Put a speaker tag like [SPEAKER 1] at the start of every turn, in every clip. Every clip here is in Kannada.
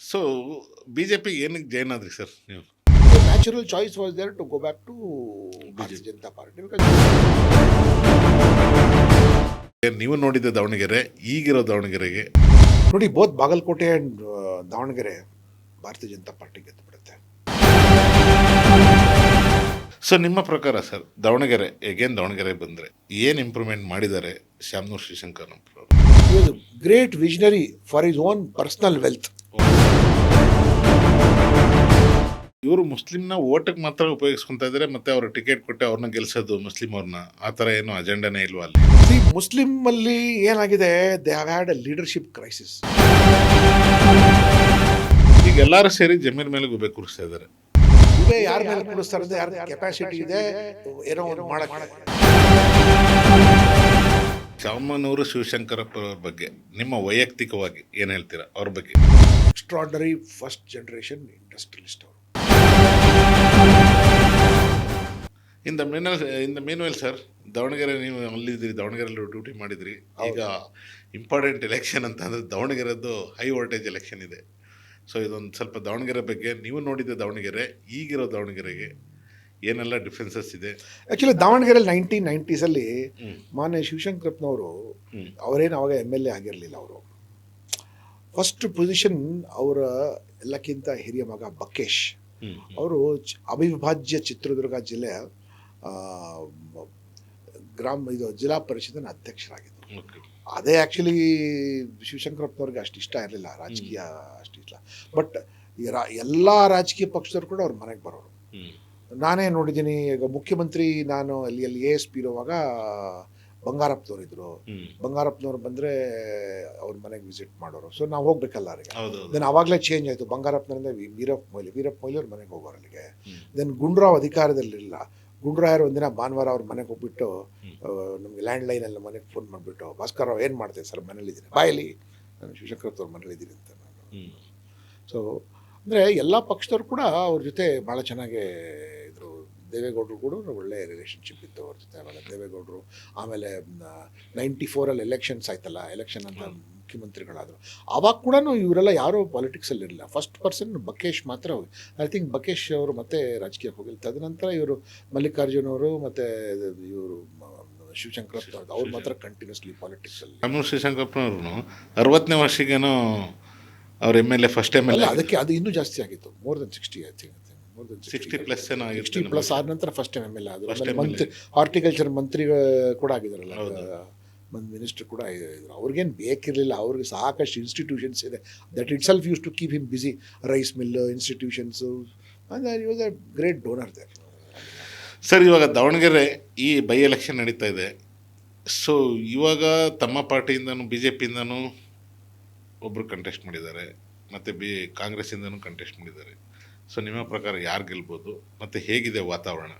[SPEAKER 1] ಸೊ ಬಿಜೆಪಿ ಏನಕ್ಕೆ ಜಾಯ್ನ್ ಆದ್ರಿ ಸರ್ ನೀವು?
[SPEAKER 2] The natural choice was there to go back to Bharatiya Janata Party because
[SPEAKER 1] ನೀವು ನೋಡಿದ್ದ ದಾವಣಗೆರೆ, ಈಗಿರೋ ದಾವಣಗೆರೆಗೆ
[SPEAKER 2] ನೋಡಿ both ಬಾಗಲಕೋಟೆ and ದಾವಣಗೆರೆ ಭಾರತೀಯ ಜನತಾ ಪಾರ್ಟಿ ಗೆದ್ದು ಬಿಡುತ್ತೆ.
[SPEAKER 1] ಸೊ ನಿಮ್ಮ ಪ್ರಕಾರ ಸರ್ ದಾವಣಗೆರೆ ಎಗೇನ್ ದಾವಣಗೆರೆ ಬಂದರೆ ಏನು ಇಂಪ್ರೂವ್ಮೆಂಟ್ ಮಾಡಿದ್ದಾರೆ ಶ್ಯಾಮನೂರ್ ಶ್ರೀಶಂಕರ್ ಅವರು?
[SPEAKER 2] He was a great visionary for his own personal wealth.
[SPEAKER 1] ಇವರು ಮುಸ್ಲಿಮ್ನ ಓಟಿಗೆ ಮಾತ್ರ ಉಪಯೋಗಿಸ್ಕೊತಾ ಇದ್ದಾರೆ, ಮತ್ತೆ ಅವ್ರ ಟಿಕೆಟ್ ಕೊಟ್ಟು ಅವ್ರನ್ನ ಗೆಲ್ಸೋದು ಮುಸ್ಲಿಂ ಅವ್ರನ್ನ, ಆ ಥರ ಏನು ಅಜೆಂಡಾನೇ ಇಲ್ವಾ ಅಲ್ಲಿ?
[SPEAKER 2] See, ಮುಸ್ಲಿಂ ಅಲ್ಲಿ ಏನಾಗಿದೆ, they have had a leadership crisis.
[SPEAKER 1] ಈಗ ಎಲ್ಲರೂ ಸೇರಿ ಜಮೀರ್ ಮೇಲೆ ಗುಬೆ ಕೂರಿಸ್ತಾ ಇದ್ದಾರೆ.
[SPEAKER 2] ಇದೇ ಯಾರ ಮೇಲೆ ಕೂರಿಸ್ತಾರೆ ಅಂದ್ರೆ ಯಾರ ಕೆಪಾಸಿಟಿ ಇದೆ ಏನೋ ಒಂದು ಮಾಡಕ್ಕೆ.
[SPEAKER 1] ಶಾಮನೂರು ಶಿವಶಂಕರಪ್ಪ ಅವ್ರ ಬಗ್ಗೆ ನಿಮ್ಮ ವೈಯಕ್ತಿಕವಾಗಿ ಏನು ಹೇಳ್ತೀರಾ ಅವ್ರ ಬಗ್ಗೆ?
[SPEAKER 2] ಎಕ್ಸ್ಟ್ರಾರ್ಡನರಿ ಫಸ್ಟ್ ಜನರೇಷನ್ ಇಂಡಸ್ಟ್ರಿಯಲಿಸ್ಟ್ ಅವರು.
[SPEAKER 1] ಇನ್ ದ ಮೀನ್ವೆಲ್ ಸರ್, ದಾವಣಗೆರೆ ನೀವು ಅಲ್ಲಿದ್ದೀರಿ, ದಾವಣಗೆರೆಯಲ್ಲಿ ಡ್ಯೂಟಿ ಮಾಡಿದ್ರಿ. ಈಗ ಇಂಪಾರ್ಟೆಂಟ್ ಎಲೆಕ್ಷನ್ ಅಂತ ಅಂದರೆ ದಾವಣಗೆರೆದ್ದು ಹೈ ವೋಲ್ಟೇಜ್ ಎಲೆಕ್ಷನ್ ಇದೆ. ಸೊ ಇದೊಂದು ಸ್ವಲ್ಪ ದಾವಣಗೆರೆ ಬಗ್ಗೆ ನೀವು ನೋಡಿದ್ದ ದಾವಣಗೆರೆ, ಈಗಿರೋ ದಾವಣಗೆರೆಗೆ ಏನೆಲ್ಲ ಡಿಫ್ರೆನ್ಸಸ್ ಇದೆ?
[SPEAKER 2] ಆ್ಯಕ್ಚುಲಿ ದಾವಣಗೆರೆಯಲ್ಲಿ 1990s ಮಾನ್ಯ ಶಿವಶಂಕರಪ್ಪನವರು ಅವರೇನು ಅವಾಗ MLA ಆಗಿರಲಿಲ್ಲ. ಅವರು ಫಸ್ಟ್ ಪೊಸಿಷನ್ ಅವರ ಎಲ್ಲಕ್ಕಿಂತ ಹಿರಿಯ ಮಗ ಬಕೇಶ್ ಅವರು ಅವಿಭಾಜ್ಯ ಚಿತ್ರದುರ್ಗ ಜಿಲ್ಲೆಯ ಜಿಲ್ಲಾ ಪರಿಷತ್ತಿನ ಅಧ್ಯಕ್ಷರಾಗಿದ್ದರು. ಅದೇ ಆ್ಯಕ್ಚುಲಿ ಶಿವಶಂಕರಪ್ಪನವ್ರಿಗೆ ಅಷ್ಟು ಇಷ್ಟ ಇರಲಿಲ್ಲ, ರಾಜಕೀಯ ಅಷ್ಟು ಇಷ್ಟ. ಬಟ್ ಎಲ್ಲ ರಾಜಕೀಯ ಪಕ್ಷದವ್ರು ಕೂಡ ಅವ್ರ ಮನೆಗೆ ಬರೋರು. ನಾನೇ ನೋಡಿದ್ದೀನಿ. ಈಗ ಮುಖ್ಯಮಂತ್ರಿ ನಾನು ಅಲ್ಲಿ ASP ಇರುವಾಗ ಬಂಗಾರಪ್ಪನವ್ರು ಇದ್ರು. ಬಂಗಾರಪ್ಪನವ್ರು ಬಂದರೆ ಅವ್ರ ಮನೆಗೆ ವಿಸಿಟ್ ಮಾಡೋರು. ಸೊ ನಾವು ಹೋಗ್ಬೇಕಲ್ಲ ಅವರಿಗೆ. ದೆನ್ ಆವಾಗಲೇ ಚೇಂಜ್ ಆಯಿತು. ಬಂಗಾರಪ್ಪನರಿಂದ ವೀರಪ್ಪ ಮೊಯ್ಲಿ ಅವ್ರ ಮನೆಗೆ ಹೋಗೋರು ಅಲ್ಲಿಗೆ. ದೆನ್ ಗುಂಡ್ರಾವ್ ಅಧಿಕಾರದಲ್ಲಿರಲಿಲ್ಲ. ಗುಂಡ್ರಾಯರು ಒಂದಿನ ಭಾನುವಾರ ಅವ್ರ ಮನೆಗೆ ಹೋಗ್ಬಿಟ್ಟು ನಮಗೆ ಲ್ಯಾಂಡ್ಲೈನಲ್ಲಿ ಮನೆಗೆ ಫೋನ್ ಮಾಡಿಬಿಟ್ಟು, ಭಾಸ್ಕರ್ ರಾವ್ ಏನು ಮಾಡ್ತೇವೆ ಸರ್, ಮನೇಲಿದ್ದೀನಿ, ಬಾಯಲ್ಲಿ ನಾನು ಶಿವಶಂಕರಪ್ಪವ್ರ ಮನೇಲಿದ್ದೀನಿ ಅಂತ ನಾನು. ಸೊ ಅಂದರೆ ಎಲ್ಲ ಪಕ್ಷದವ್ರು ಕೂಡ ಅವ್ರ ಜೊತೆ ಭಾಳ ಚೆನ್ನಾಗೇ ಇದ್ರು. ದೇವೇಗೌಡರು ಕೂಡ ಒಳ್ಳೆ ರಿಲೇಷನ್ಶಿಪ್ ಇತ್ತು ಅವ್ರ ಜೊತೆ. ಆಮೇಲೆ ದೇವೇಗೌಡರು ಆಮೇಲೆ 94 ಎಲೆಕ್ಷನ್ಸ್ ಆಯ್ತಲ್ಲ, ಎಲೆಕ್ಷನ್ ಅಂತ ಮುಖ್ಯಮಂತ್ರಿಗಳಾದರು. ಆವಾಗ ಕೂಡ ಇವರೆಲ್ಲ ಯಾರೂ ಪಾಲಿಟಿಕ್ಸಲ್ಲಿ ಇರಲಿಲ್ಲ. ಫಸ್ಟ್ ಪರ್ಸನ್ ಬಕೇಶ್ ಮಾತ್ರ ಹೋಗಿ. ಐ ಥಿಂಕ್ ಬಕೇಶ್ ಅವರು ಮತ್ತೆ ರಾಜಕೀಯಕ್ಕೆ ಹೋಗಿಲ್ಲ. ತದನಂತರ ಇವರು ಮಲ್ಲಿಕಾರ್ಜುನ್ ಅವರು ಮತ್ತು ಇವರು ಶಿವಶಂಕರಪ್ಪ ಅವ್ರು ಮಾತ್ರ ಕಂಟಿನ್ಯೂಸ್ಲಿ ಪಾಲಿಟಿಕ್ಸಲ್ಲಿ.
[SPEAKER 1] ಶಾಮನೂರು ಶಿವಶಂಕರಪ್ಪನವ್ರು 60ನೇ ವರ್ಷಕ್ಕೇನೋ ಅವ್ರ MLA ಫಸ್ಟ್ MLA.
[SPEAKER 2] ಅದಕ್ಕೆ ಅದು ಇನ್ನೂ ಜಾಸ್ತಿ ಆಗಿತ್ತು. More than 60 I think.
[SPEAKER 1] 60+ ಏನೋ
[SPEAKER 2] 60+ ಆದ ನಂತರ ಫಸ್ಟ್ MLA ಆದರು. ಮಂತ್ರಿ ಹಾರ್ಟಿಕಲ್ಚರ್ ಮಂತ್ರಿ ಕೂಡ ಆಗಿದ್ದಾರಲ್ಲ, ಮಿನಿಸ್ಟರ್ ಕೂಡ ಇದ್ರು. ಅವ್ರಿಗೇನು ಬೇಕಿರಲಿಲ್ಲ. ಅವ್ರಿಗೆ ಸಾಕಷ್ಟು ಇನ್ಸ್ಟಿಟ್ಯೂಷನ್ಸ್ ಇದೆ. That itself used to keep him busy. Rice mill, institutions, and was a great donor there.
[SPEAKER 1] Sir ಇವಾಗ ದಾವಣಗೆರೆ ಈ ಬೈ ಎಲೆಕ್ಷನ್ ನಡೀತಾ ಇದೆ. ಸೊ ಇವಾಗ ತಮ್ಮ ಪಾರ್ಟಿಯಿಂದನೂ BJPಯಿಂದನೂ ಒಬ್ಬರು ಕಂಟೆಸ್ಟ್ ಮಾಡಿದ್ದಾರೆ, ಮತ್ತು ಕಾಂಗ್ರೆಸ್ಸಿಂದನೂ ಕಂಟೆಸ್ಟ್ ಮಾಡಿದ್ದಾರೆ. ಸೊ ನಿಮ್ಮ ಪ್ರಕಾರ ಯಾರು ಗೆಲ್ಬೋದು ಮತ್ತು ಹೇಗಿದೆ ವಾತಾವರಣ?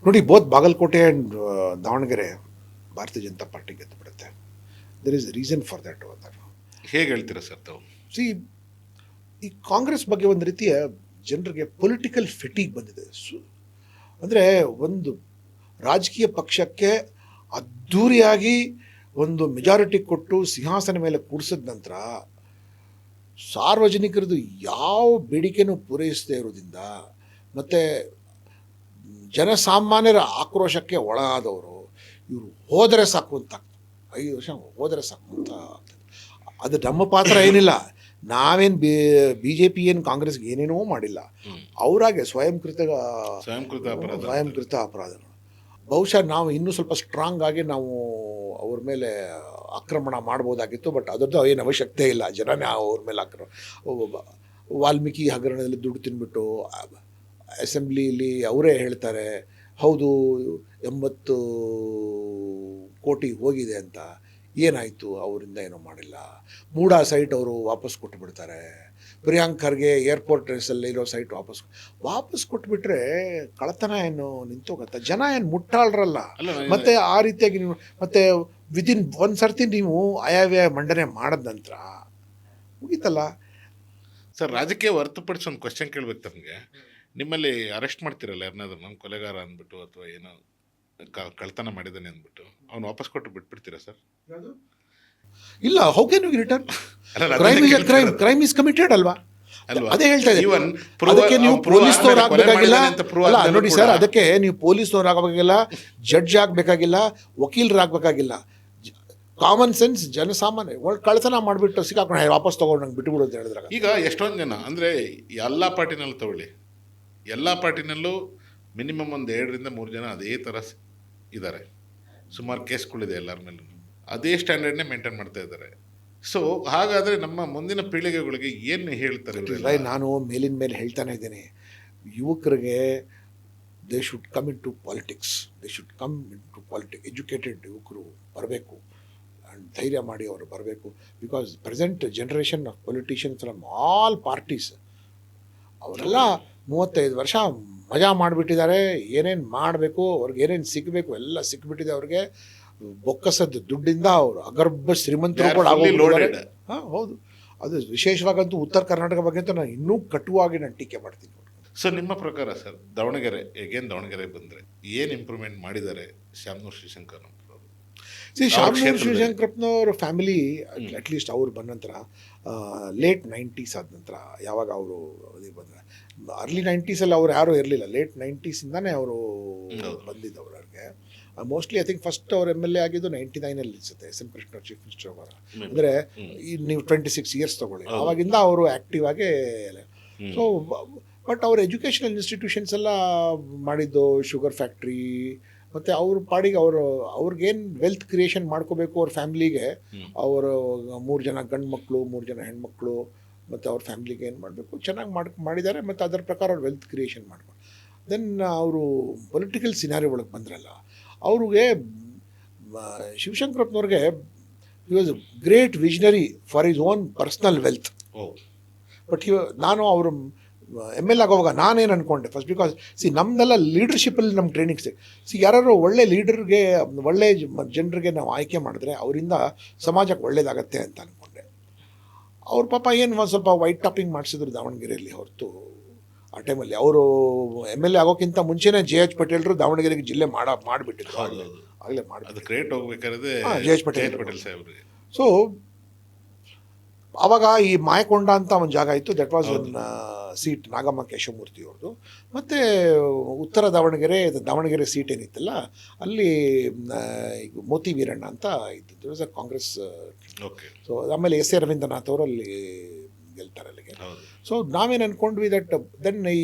[SPEAKER 2] ನೋಡಿ, ಬೋತ್ ಬಾಗಲಕೋಟೆ ಆ್ಯಂಡ್ ದಾವಣಗೆರೆ ಭಾರತೀಯ ಜನತಾ ಪಾರ್ಟಿ ಗೆದ್ದು ಬಿಡುತ್ತೆ. There is reason for that.
[SPEAKER 1] ಹೇಗೆ ಹೇಳ್ತೀರಾ ಸರ್ ತಾವು?
[SPEAKER 2] ಸಿ, ಈ ಕಾಂಗ್ರೆಸ್ ಬಗ್ಗೆ ಒಂದು ರೀತಿಯ ಜನರಿಗೆ ಪೊಲಿಟಿಕಲ್ ಫಿಟಿಗ್ ಬಂದಿದೆ. ಅಂದರೆ ಒಂದು ರಾಜಕೀಯ ಪಕ್ಷಕ್ಕೆ ಅದ್ಧೂರಿಯಾಗಿ ಒಂದು ಮೆಜಾರಿಟಿ ಕೊಟ್ಟು ಸಿಂಹಾಸನ ಮೇಲೆ ಕೂರಿಸಿದ ನಂತರ ಸಾರ್ವಜನಿಕರದು ಯಾವ ಬೇಡಿಕೆನೂ ಪೂರೈಸದೇ ಇರೋದ್ರಿಂದ ಮತ್ತು ಜನಸಾಮಾನ್ಯರ ಆಕ್ರೋಶಕ್ಕೆ ಒಳಗಾದವರು ಇವರು ಹೋದರೆ ಸಾಕು ಅಂತ, 5 ವರ್ಷ ಹೋದರೆ ಸಾಕು ಅಂತ ಆಗ್ತದೆ. ಅದು ನಮ್ಮ ಪಾತ್ರ ಏನಿಲ್ಲ. ನಾವೇನು BJP ಏನು ಕಾಂಗ್ರೆಸ್ಗೆ ಏನೇನೋ ಮಾಡಿಲ್ಲ. ಅವರಾಗೆ ಸ್ವಯಂಕೃತ ಅಪರಾಧಗಳು. ಬಹುಶಃ ನಾವು ಇನ್ನೂ ಸ್ವಲ್ಪ ಸ್ಟ್ರಾಂಗ್ ಆಗಿ ನಾವು ಅವ್ರ ಮೇಲೆ ಆಕ್ರಮಣ ಮಾಡ್ಬೋದಾಗಿತ್ತು. ಬಟ್ ಅದರದ್ದು ಏನು ಅವಶ್ಯಕತೆ ಇಲ್ಲ. ಜನನೇ ಅವ್ರ ಮೇಲೆ ವಾಲ್ಮೀಕಿ ಹಗರಣದಲ್ಲಿ ದುಡ್ಡು ತಿನ್ಬಿಟ್ಟು ಅಸೆಂಬ್ಲಿಯಲ್ಲಿ ಅವರೇ ಹೇಳ್ತಾರೆ ಹೌದು 80 ಕೋಟಿ ಹೋಗಿದೆ ಅಂತ. ಏನಾಯಿತು? ಅವರಿಂದ ಏನೂ ಮಾಡಿಲ್ಲ. ಮೂಡಾ ಸೈಟ್ ಅವರು ವಾಪಸ್ ಕೊಟ್ಟುಬಿಡ್ತಾರೆ. ಪ್ರಿಯಾಂಕ್ ಖರ್ಗೆ ಏರ್ಪೋರ್ಟ್ ರೇಸಲ್ಲಿ ಇರೋ ಸೈಟ್ ವಾಪಸ್ ಕೊಟ್ಬಿಟ್ರೆ ಕಳತನ ಏನು ನಿಂತೋಗತ್ತ? ಜನ ಏನು ಮುಟ್ಟಾಳ್ರಲ್ಲ. ಮತ್ತು ಆ ರೀತಿಯಾಗಿ ನೀವು ಮತ್ತೆ ವಿದಿನ್ ಒಂದು ಸರ್ತಿ ನೀವು ಆಯವ್ಯಯ ಮಂಡನೆ ಮಾಡಿದ ನಂತರ ಮುಗೀತಲ್ಲ
[SPEAKER 1] ಸರ್. ರಾಜಕೀಯ ಹೊರತುಪಡಿಸಿ ಒಂದು ಕ್ವಶನ್ ಕೇಳ್ಬೇಕು ತಮಗೆ. ನಿಮ್ಮಲ್ಲಿ ಅರೆಸ್ಟ್ ಮಾಡ್ತಿರಲ್ಲ ಯಾರನ್ನಾದ್ರೂ, ನಮ್ಮ ಕೊಲೆಗಾರ ಅಂದ್ಬಿಟ್ಟು ಅಥವಾ ಏನೋ ಕಳ್ತನ ಮಾಡಿದ್ದಾನೆ ಅಂದ್ಬಿಟ್ಟು, ಅವ್ನು ವಾಪಸ್ ಕೊಟ್ಟು ಬಿಟ್ಬಿಡ್ತೀರಾ ಸರ್?
[SPEAKER 2] ಇಲ್ಲ, ಹೌ ಕ್ಯಾನ್ ಯು ರಿಟರ್ನ್?
[SPEAKER 1] ಅಲ್ಲ, ನಾನು
[SPEAKER 2] ಕ್ರೈಮ್ ಇಸ್
[SPEAKER 1] ಅದನ್ನೇ
[SPEAKER 2] ಕ್ರೈಮ್ ಇಸ್ ಕಮಿಟೆಡ್ ಅಲ್ವಾ?
[SPEAKER 1] ಅಲ್ವಾ?
[SPEAKER 2] ಅದೇ ಹೇಳ್ತಾ ಇದ್ದೀನಿ.
[SPEAKER 1] Even prove-
[SPEAKER 2] ಅದಕ್ಕೆ ನೀವು
[SPEAKER 1] prove
[SPEAKER 2] ಪೊಲೀಸ್ನವ್ರು
[SPEAKER 1] ಆದ್ಮೇಲೆ ಕೊಲೆ
[SPEAKER 2] ಆಗಬೇಕಾಗಿಲ್ಲ.
[SPEAKER 1] ಮಾಡಿದ್ದಾನೆ ಅಂತ prove
[SPEAKER 2] ಅಲ್ಲ
[SPEAKER 1] ಆದ್ಮೇಲೂ
[SPEAKER 2] ನೋಡಿ
[SPEAKER 1] ಕೂಡ-
[SPEAKER 2] ಸರ್, ಅದಕ್ಕೆ ನೀವು ಪೊಲೀಸ್ನವ್ರು ಆಗಬೇಕಾಗಿಲ್ಲ, ಜಡ್ಜ್ ಆಗಬೇಕಾಗಿಲ್ಲ, ವಕೀಲರಾಗಬೇಕಾಗಿಲ್ಲ. ಕಾಮನ್ ಸೆನ್ಸ್, ಜನಸಾಮಾನ್ಯ ಒಳ್ಳೆ ಕಳ್ತನ ಮಾಡಿಬಿಟ್ಟು ಸಿಕ್ಕಾಕೊಂಡು ವಾಪಸ್ ತೊಗೊಂಡು ನಂಗೆ ಬಿಟ್ಟುಬಿಡು ಅಂತ ಹೇಳಿದ್ರಾಗ.
[SPEAKER 1] ಈಗ ಎಷ್ಟೊಂದು ಜನ ಅಂದರೆ ಎಲ್ಲ ಪಾರ್ಟಿನಲ್ಲೂ ತಗೊಳ್ಳಿ, ಎಲ್ಲ ಪಾರ್ಟಿನಲ್ಲೂ ಮಿನಿಮಮ್ ಒಂದು 2-3 ಜನ ಅದೇ ಥರ ಇದ್ದಾರೆ. ಸುಮಾರು ಕೇಸ್ಗಳಿದೆ ಎಲ್ಲರ ಮೇಲೂ, ಅದೇ ಸ್ಟ್ಯಾಂಡರ್ಡ್ನೇ ಮೇಂಟೈನ್ ಮಾಡ್ತಾ ಇದ್ದಾರೆ. ಸೊ ಹಾಗಾದರೆ ನಮ್ಮ ಮುಂದಿನ ಪೀಳಿಗೆಗಳಿಗೆ ಏನು ಹೇಳ್ತಾರೆ ಇವರೆಲ್ಲ?
[SPEAKER 2] ನಾನು ಮೇಲಿನ ಮೇಲೆ ಹೇಳ್ತಾನೆ ಇದ್ದೀನಿ, ಯುವಕರಿಗೆ they should come into politics, educated ಯುವಕರು ಬರಬೇಕು, ಆ್ಯಂಡ್ ಧೈರ್ಯ ಮಾಡಿ ಅವರು ಬರಬೇಕು. Because present generation of politicians from all parties ಅವರೆಲ್ಲ 35 ವರ್ಷ ಮಜಾ ಮಾಡಿಬಿಟ್ಟಿದ್ದಾರೆ. ಏನೇನು ಮಾಡಬೇಕು, ಅವ್ರಿಗೆ ಏನೇನು ಸಿಗಬೇಕು ಎಲ್ಲ ಸಿಕ್ಬಿಟ್ಟಿದೆ ಅವ್ರಿಗೆ. ಬೊಕ್ಕಸದ ದುಡ್ಡಿಂದ ಅವರು ಅಗರ್ಭ ಶ್ರೀಮಂತರು ಕೂಡ ಆಗೋಗಿದ್ದಾರೆ. ಹಾಂ, ಹೌದು. ಅದು ವಿಶೇಷವಾಗಂತೂ ಉತ್ತರ ಕರ್ನಾಟಕ ಬಗ್ಗೆ ಅಂತೂ ನಾನು ಇನ್ನೂ ಕಟುವಾಗಿ ನಾನು ಟೀಕೆ ಮಾಡ್ತೀನಿ.
[SPEAKER 1] ಸೊ ನಿಮ್ಮ ಪ್ರಕಾರ ಸರ್, ದಾವಣಗೆರೆ ದಾವಣಗೆರೆ ಬಂದರೆ ಏನು ಇಂಪ್ರೂವ್ಮೆಂಟ್ ಮಾಡಿದ್ದಾರೆ ಶ್ಯಾಮನೂರು ಶ್ರೀಶಂಕರ್ ಅವರು?
[SPEAKER 2] ಶ್ಯಾಮನೂರು ಶ್ರೀಶಂಕರಪ್ಪನವ್ರ ಫ್ಯಾಮಿಲಿ ಅಟ್ಲೀಸ್ಟ್ ಅವ್ರು ಬಂದ ನಂತರ ಲೇಟ್ 90s ಆದ ನಂತರ, ಯಾವಾಗ ಅವರು ಬಂದರೆ ಅರ್ಲಿ 90s ಅವ್ರು ಯಾರೂ ಇರಲಿಲ್ಲ. ಲೇಟ್ 90s ಅವರು ಬಂದಿದ್ದವ್ರು. ಅವ್ರಿಗೆ ಮೋಸ್ಟ್ಲಿ ಐ ಥಿಂಕ್ ಫಸ್ಟ್ ಅವ್ರು MLA ಆಗಿದ್ದು 99 ಅನಿಸುತ್ತೆ, S M Krishna chief minister ಅವರ. ಅಂದರೆ ನೀವು 26 ಇಯರ್ಸ್ ತೊಗೊಳ್ಳಿ, ಆವಾಗಿಂದ ಅವರು ಆ್ಯಕ್ಟಿವ್ ಆಗಿ. ಸೊ ಬಟ್ ಅವ್ರ ಎಜುಕೇಷನಲ್ ಇನ್ಸ್ಟಿಟ್ಯೂಷನ್ಸ್ ಎಲ್ಲ ಮಾಡಿದ್ದು, ಶುಗರ್ ಫ್ಯಾಕ್ಟ್ರಿ, ಮತ್ತು ಅವ್ರ ಪಾಡಿಗೆ ಅವ್ರಿಗೇನು ವೆಲ್ತ್ ಕ್ರಿಯೇಷನ್ ಮಾಡ್ಕೋಬೇಕು ಅವ್ರ ಫ್ಯಾಮ್ಲಿಗೆ, ಅವರು 3 ಜನ ಗಂಡು ಮಕ್ಕಳು, 3 ಜನ ಹೆಣ್ಮಕ್ಳು, ಮತ್ತು ಅವ್ರ ಫ್ಯಾಮ್ಲಿಗೆ ಏನು ಮಾಡಬೇಕು ಚೆನ್ನಾಗಿ ಮಾಡಿದ್ದಾರೆ. ಮತ್ತು ಅದರ ಪ್ರಕಾರ ಅವ್ರು ವೆಲ್ತ್ ಕ್ರಿಯೇಷನ್ ಮಾಡ್ಕೊಂಡು ದೆನ್ ಅವರು ಪೊಲಿಟಿಕಲ್ ಸಿನಾರಿ ಒಳಗೆ ಬಂದ್ರಲ್ಲ, ಅವ್ರಿಗೆ ಶಿವಶಂಕರಪ್ಪನವ್ರಿಗೆ he was great visionary for his own personal wealth. But ನಾನು ಅವರು MLA ಆಗೋವಾಗ ನಾನೇನು ಅಂದ್ಕೊಂಡೆ ಫಸ್ಟ್, ಬಿಕಾಸ್ ನಮ್ಮದೆಲ್ಲ ಲೀಡರ್ಶಿಪ್ಪಲ್ಲಿ ನಮ್ಮ ಟ್ರೈನಿಂಗ್ ಯಾರು ಒಳ್ಳೆ ಲೀಡರ್ಗೆ, ಒಳ್ಳೆ ಜನರಿಗೆ ನಾವು ಆಯ್ಕೆ ಮಾಡಿದ್ರೆ ಅವರಿಂದ ಸಮಾಜಕ್ಕೆ ಒಳ್ಳೇದಾಗತ್ತೆ ಅಂತ ಅಂದ್ಕೊಂಡೆ. ಅವ್ರ ಪಾಪ ಏನು ಒಂದು ಸ್ವಲ್ಪ ವೈಟ್ ಟಾಪಿಂಗ್ ಮಾಡಿಸಿದ್ರು ದಾವಣಗೆರೆಯಲ್ಲಿ ಹೊರತು. ಆ ಟೈಮಲ್ಲಿ ಅವರು MLA ಆಗೋಕ್ಕಿಂತ ಮುಂಚೆನೇ JH ಪಟೇಲ್ರು ದಾವಣಗೆರೆಗೆ ಜಿಲ್ಲೆ ಮಾಡಿಬಿಟ್ಟಿದ್ರು. ಆಗಲೇ
[SPEAKER 1] ಅದು ಕ್ರಿಯೇಟ್ ಹೋಗ್ಬೇಕಾದ್ರೆ
[SPEAKER 2] JH ಪಟೇಲ್
[SPEAKER 1] ಸಾಹೇಬ್ರಿಗೆ.
[SPEAKER 2] ಸೊ ಆವಾಗ ಈ ಮಾಯಕೊಂಡ ಅಂತ ಒಂದು ಜಾಗ ಇತ್ತು, that was one seat Nagamma Keshavamurthy ಅವ್ರದ್ದು. ಮತ್ತು ಉತ್ತರ ದಾವಣಗೆರೆ ಸೀಟ್ ಏನಿತ್ತಲ್ಲ, ಅಲ್ಲಿ ಮೋತಿ ವೀರಣ್ಣ ಅಂತ ಇದ್ದಿದ್ದು, ವಾಸ್ ಅ ಕಾಂಗ್ರೆಸ್. ಸೊ ಆಮೇಲೆ S.A. ರವೀಂದ್ರನಾಥ್ ಅವರು ಅಲ್ಲಿ ಗೆಲ್ತಾರೆ ಅಲ್ಲಿಗೆ. ಸೊ ನಾವೇನು ಅಂದ್ಕೊಂಡ್ವಿ ದಟ್ ದೆನ್ ಈ